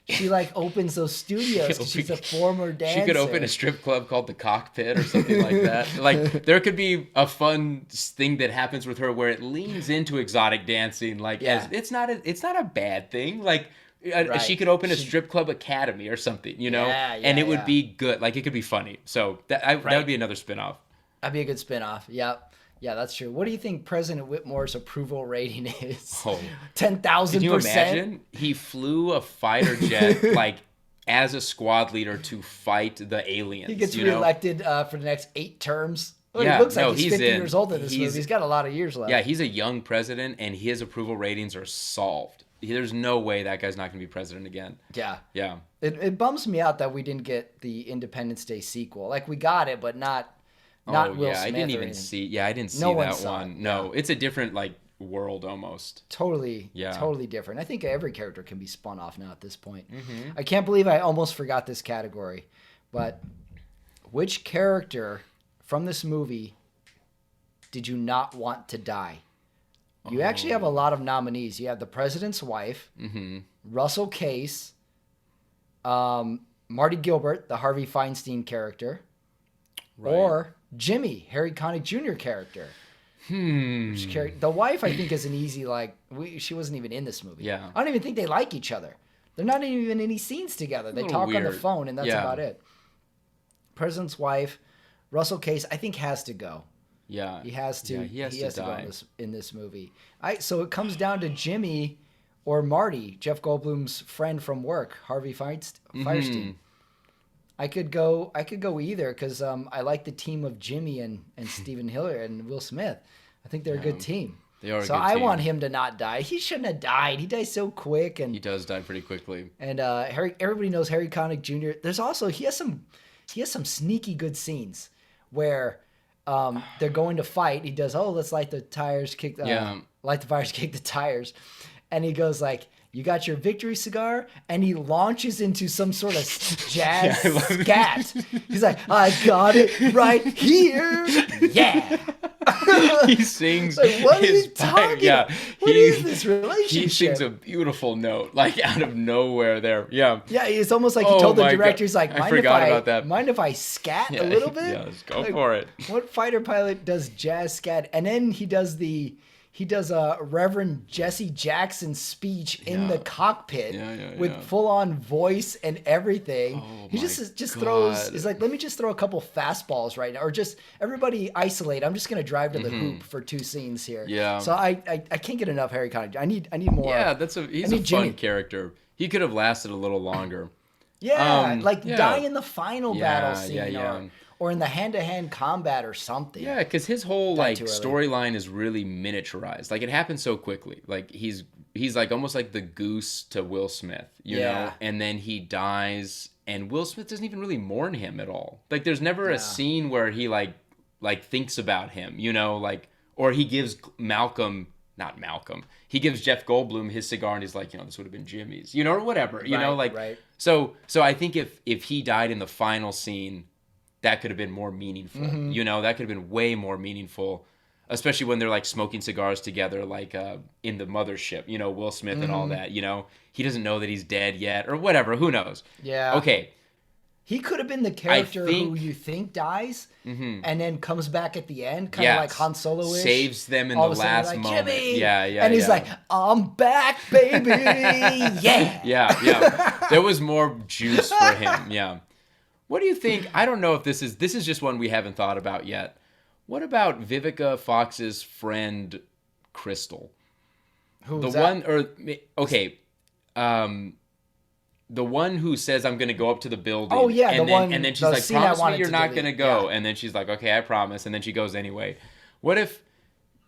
She like opens those studios 'cause she's a former dancer. she could open a strip club called the Cockpit or something like that. Like, there could be a fun thing that happens with her where it leans into exotic dancing. Like, Yeah. it's not a bad thing. Like, Right. she could open a strip club academy or something, Yeah, and it would yeah. be good. Like, it could be funny. So that would be another spinoff. That'd be a good spinoff. Yep. Yeah, that's true. What do you think President Whitmore's approval rating is? Oh. 10,000%. Can you imagine? He flew a fighter jet like as a squad leader to fight the aliens. He gets you know? reelected for the next 8 terms. Well, Yeah, he looks like no, he's he's 50 in. years old in this He's- movie. He's got a lot of years left. Yeah, he's a young president, and his approval ratings are solved. There's no way that guy's not going to be president again. Yeah. Yeah. It bums me out that we didn't get the Independence Day sequel. Like, we got it, but not Will yeah, Smith I didn't or even anything. see. Yeah, I didn't see No one that saw one. it, No, it's a different like world almost. Totally different. I think every character can be spun off now at this point. Mm-hmm. I can't believe I almost forgot this category. But which character from this movie did you not want to die? You actually have a lot of nominees. You have the president's wife, Russell Case, Marty Gilbert, the Harvey Feinstein character, or Jimmy, Harry Connick Jr. character. The wife, I think, is an easy, she wasn't even in this movie. Yeah. I don't even think they like each other. They're not even in any scenes together. They little talk on the weird. phone, and that's Yeah. about it. President's wife, Russell Case, I think has to go. Yeah. He has to. Yeah, he has to go die. in this movie. So it comes down to Jimmy or Marty, Jeff Goldblum's friend from work, Harvey Fierstein. I could go either because I like the team of Jimmy and Steven Hiller and Will Smith. I think they're a good team. They are a So good I team. want him to not die. He shouldn't have died. He dies so quick, He and does die pretty quickly. everybody knows Harry Connick Jr. There's also he has some sneaky good scenes where they're going to fight. He does let's light the tires, light the fires, kick the tires, and he goes like, "You got your victory cigar?" And he launches into some sort of jazz scat. He's like, "I got it right here, yeah." He sings Like, what are his you talking? Yeah, What is this relationship? he sings a beautiful note, like out of nowhere. There, yeah. Yeah, it's almost like he Oh told the my God. director, he's like, I mind forgot if about that. Mind if I scat Yeah, a little bit? yes, go Like, for it. What fighter pilot does jazz scat? And then he does a Reverend Jesse Jackson speech in the cockpit with yeah. full on voice and everything. Oh He my just God. throws. He's like, let me just throw a couple fastballs right now, or just everybody isolate. I'm just gonna drive to the hoop for 2 scenes here. Yeah. So I can't get enough Harry Connick. I need more. Yeah, he's I a need fun Jimmy. character. He could have lasted a little longer. Yeah, Yeah. die in the final battle Yeah, scene, yeah. or in the hand-to-hand combat or something. Yeah, because his whole Died too early. storyline is really miniaturized. Like it happens so quickly. Like he's like almost like the Goose to Will Smith, you know. And then he dies, and Will Smith doesn't even really mourn him at all. Like there's never a scene where he like thinks about him, you know, like, or he gives not Malcolm. He gives Jeff Goldblum his cigar, and he's like, you know, this would have been Jimmy's, you know, or whatever, you know, like. Right. So I think if he died in the final scene, that could have been more meaningful. You know, that could have been way more meaningful, especially when they're like smoking cigars together, like in the mothership, you know, Will Smith and all that, you know, he doesn't know that he's dead yet or whatever. Who knows? Yeah. Okay. He could have been the character think- who you think dies and then comes back at the end, kind Yes. of like Han Solo-ish. Saves them in All the of a sudden, last like, moment. Jimmy! Yeah. And he's yeah. like, I'm back, baby! Yeah! Yeah. There was more juice for him. Yeah. What do you think? I don't know if this is just one we haven't thought about yet. What about Vivica Fox's friend Crystal? Who's The that? one, or okay, the one who says I'm gonna go up to the building. Oh, yeah, and the then, one- and then she's the like, scene I promise me wanted you're to not delete. gonna go. Yeah. And then she's like, okay, I promise. And then she goes anyway. What if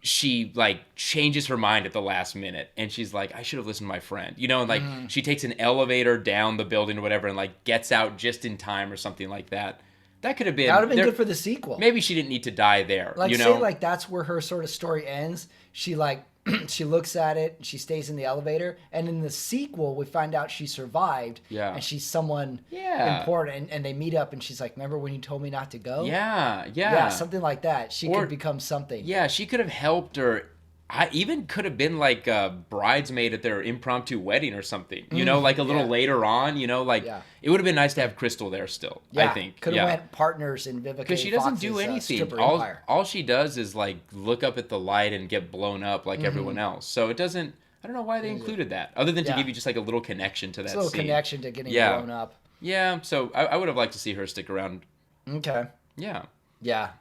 she like changes her mind at the last minute and she's like, I should have listened to my friend, you know, and like she takes an elevator down the building or whatever and like gets out just in time or something like that. That could have been. That would have been good for the sequel. Maybe she didn't need to die there. Like, you know, say, like, that's where her sort of story ends. She, like, she looks at it, she stays in the elevator, and in the sequel, we find out she survived. Yeah. And she's someone Yeah. important, and they meet up, and she's like, remember when you told me not to go? Yeah. Yeah, something like that. She Or- could become something. Yeah, she could have helped her. I even could have been like a bridesmaid at their impromptu wedding or something. You know, like a little later on. You know, like it would have been nice to have Crystal there still. Yeah, I think. could have went partners in Vivica Because she doesn't do Fox's, anything. stripper All empire. all she does is like look up at the light and get blown up like everyone else. So it doesn't. I don't know why they included that, other than to Yeah. give you just like a little connection to that It's a little scene. connection to getting Yeah. blown up. Yeah. So I would have liked to see her stick around. Okay. Yeah. Yeah.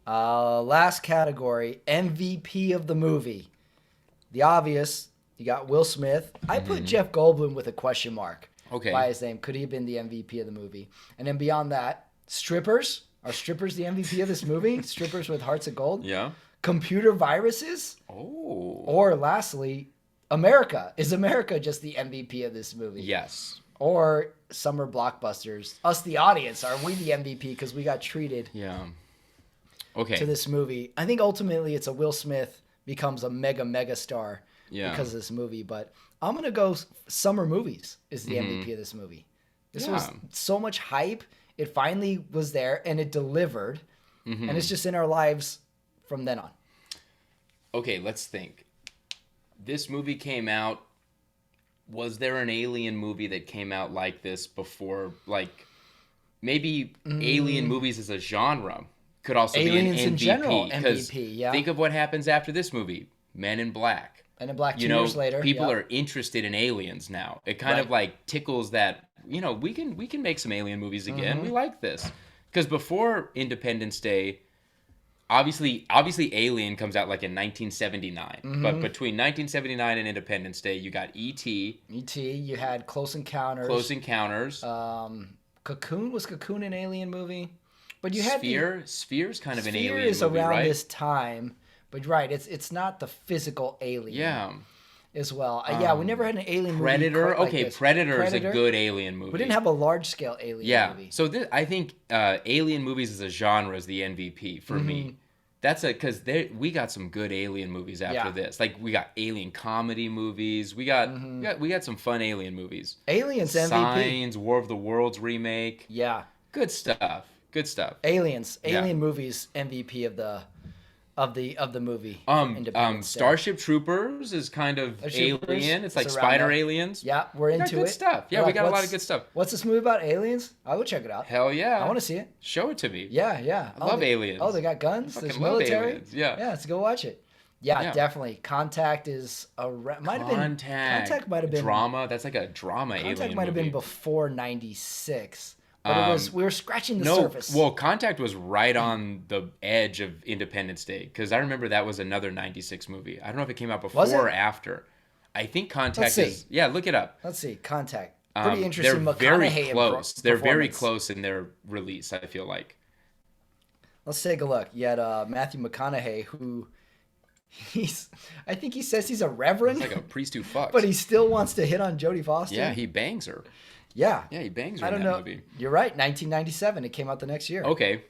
Last category, MVP of the movie. The obvious, you got Will Smith. I put Jeff Goldblum with a question mark Okay. by his name. Could he have been the MVP of the movie? And then beyond that, strippers. Are strippers the MVP of this movie? Strippers with hearts of gold? Yeah. Computer viruses? Oh. Or lastly, America. Is America just the MVP of this movie? Yes. Or summer blockbusters? Us, the audience, are we the MVP because we got treated Yeah. Okay. to this movie? I think ultimately it's a Will Smith becomes a mega star because of this movie. But I'm going to go summer movies is the MVP of this movie. This was so much hype. It finally was there and it delivered. And it's just in our lives from then on. Okay, let's think. This movie came out. Was there an alien movie that came out like this before? Like, maybe alien movies as a genre could also Aliens be an MVP. in general, 'cause MVP, yeah. Think of what happens after this movie. Men in Black. And in Black 2 You know, years later. people yeah. are interested in aliens now. It kind of Right. like tickles that, you know, we can make some alien movies again. Mm-hmm. We like this. Because before Independence Day, obviously Alien comes out like in 1979. Mm-hmm. But between 1979 and Independence Day, you got E.T., E.T., you had Close Encounters. Close Encounters. Cocoon, was Cocoon an alien movie? But you had Sphere's kind of an Sphere alien is movie, around right? this time, but right, it's not the physical alien. Yeah. As well. Yeah, we never had an alien Predator. movie quite like Okay, this. Predator is a good alien movie. We didn't have a large scale alien movie. So I think alien movies as a genre is the MVP for me. That's because we got some good alien movies after this. Like we got alien comedy movies. We got some fun alien movies. Aliens MVP. Signs, War of the Worlds remake. Yeah. Good stuff. Good stuff. Aliens. Alien movies MVP of the movie. Independence Day. Starship Troopers is kind of alien. It's like spider aliens. Yeah, we're into good stuff. Yeah, we got a lot of good stuff. What's this movie about? Aliens? I will check it out. Hell yeah. I want to see it. Show it to me. Yeah. I love aliens. Oh, they got guns. There's military. Aliens. Yeah. Yeah, let's go watch it. Yeah, definitely. Contact is Contact might have been drama. That's like a drama alien movie. Contact might have been before 96. But we were scratching the surface. Well, Contact was right on the edge of Independence Day because I remember that was another 96 movie. I don't know if it came out before or after. I think Contact is... Yeah, look it up. Let's see. Contact. Pretty interesting. They're very close. They're very close in their release, I feel like. Let's take a look. You had Matthew McConaughey, who... I think he says he's a reverend. He's like a priest who fucks. But he still wants to hit on Jodie Foster. Yeah, he bangs her. Yeah. Yeah, he bangs her in that movie. You're right. 1997. It came out the next year. Okay.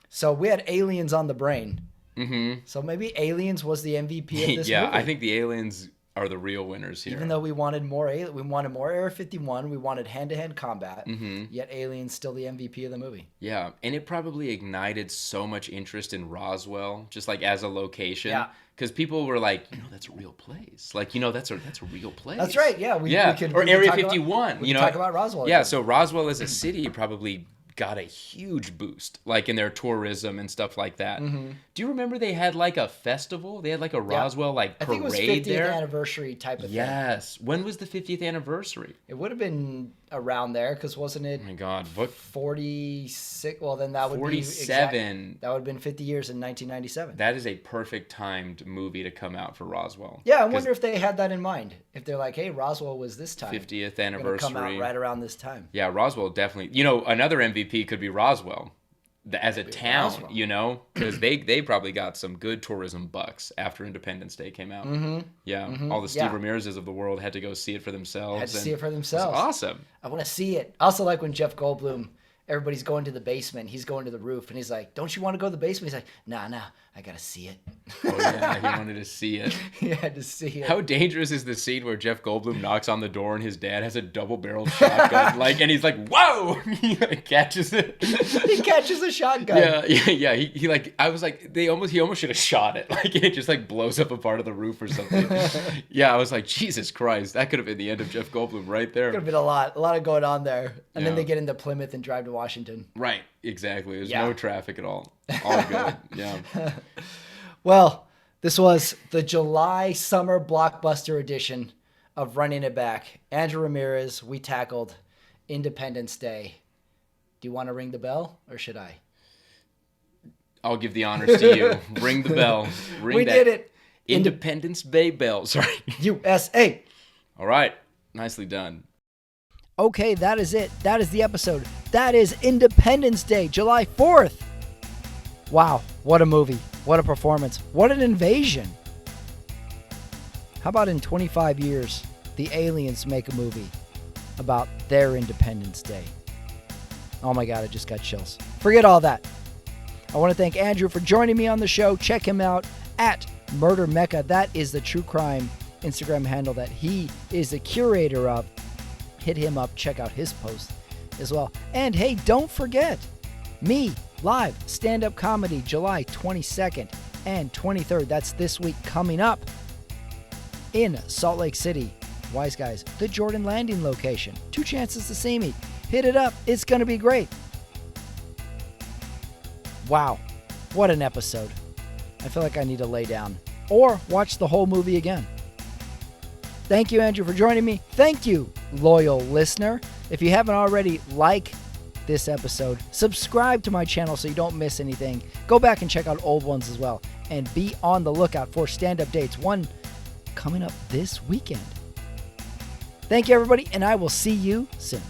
So we had Aliens on the brain. Mm-hmm. So maybe Aliens was the MVP of this movie. Yeah, I think the aliens are the real winners here. Even though we wanted more Area 51, we wanted hand-to-hand combat, yet Aliens still the MVP of the movie. Yeah, and it probably ignited so much interest in Roswell, just like as a location. Yeah. Because people were like, that's a real place. Like, that's a real place. That's right. Yeah. We could Area 51. We could talk about Roswell. Yeah. So Roswell as a city probably got a huge boost, like in their tourism and stuff like that. Mm-hmm. Do you remember they had like a festival? They had like a Roswell like parade there. I think it was 50th anniversary type of thing. Yes. When was the 50th anniversary? It would have been around there because wasn't it? Oh my God! What? 46. Well, then that would 47. That would have been 50 years in 1997. That is a perfect timed movie to come out for Roswell. Yeah, I wonder if they had that in mind. If they're like, hey, Roswell was this time. 50th anniversary. Come out right around this time. Yeah, Roswell definitely. Another MVP could be Roswell. As a town, because they probably got some good tourism bucks after Independence Day came out. Mm-hmm. Yeah, all the Steve Ramirez's of the world had to go see it for themselves. Had to see it for themselves. Awesome. I want to see it. I also like when Jeff Goldblum, everybody's going to the basement, he's going to the roof, and he's like, "Don't you want to go to the basement?" He's like, "Nah, I gotta see it." Oh yeah, he wanted to see it. He had to see it. How dangerous is the scene where Jeff Goldblum knocks on the door and his dad has a double-barreled shotgun, and he's like, "Whoa!" He catches it. He catches a shotgun. Yeah. I was like, he almost should have shot it. Like it just blows up a part of the roof or something. Yeah, I was like, Jesus Christ, that could have been the end of Jeff Goldblum right there. Could have been a lot of going on there, and then they get into Plymouth and drive to Washington. Right. Exactly. There's no traffic at all. All good. Yeah. Well, this was the July summer blockbuster edition of Running It Back. Andrew Ramirez, we tackled Independence Day. Do you want to ring the bell or should I? I'll give the honors to you. Ring the bell. We did it. Independence Day bell. Sorry. USA. All right. Nicely done. Okay, that is it. That is the episode. That is Independence Day, July 4th. Wow, what a movie. What a performance. What an invasion. How about in 25 years, the aliens make a movie about their Independence Day? Oh my God, I just got chills. Forget all that. I want to thank Andrew for joining me on the show. Check him out at Murder Mecca. That is the true crime Instagram handle that he is the curator of. Hit him up. Check out his post as well. And hey, don't forget me live stand-up comedy July 22nd and 23rd. That's this week coming up in Salt Lake City. Wise Guys, the Jordan Landing location. 2 chances to see me. Hit it up. It's going to be great. Wow. What an episode. I feel like I need to lay down or watch the whole movie again. Thank you, Andrew, for joining me. Thank you, loyal listener. If you haven't already, like this episode, subscribe to my channel so you don't miss anything. Go back and check out old ones as well. And be on the lookout for stand-up dates. One coming up this weekend. Thank you, everybody, and I will see you soon.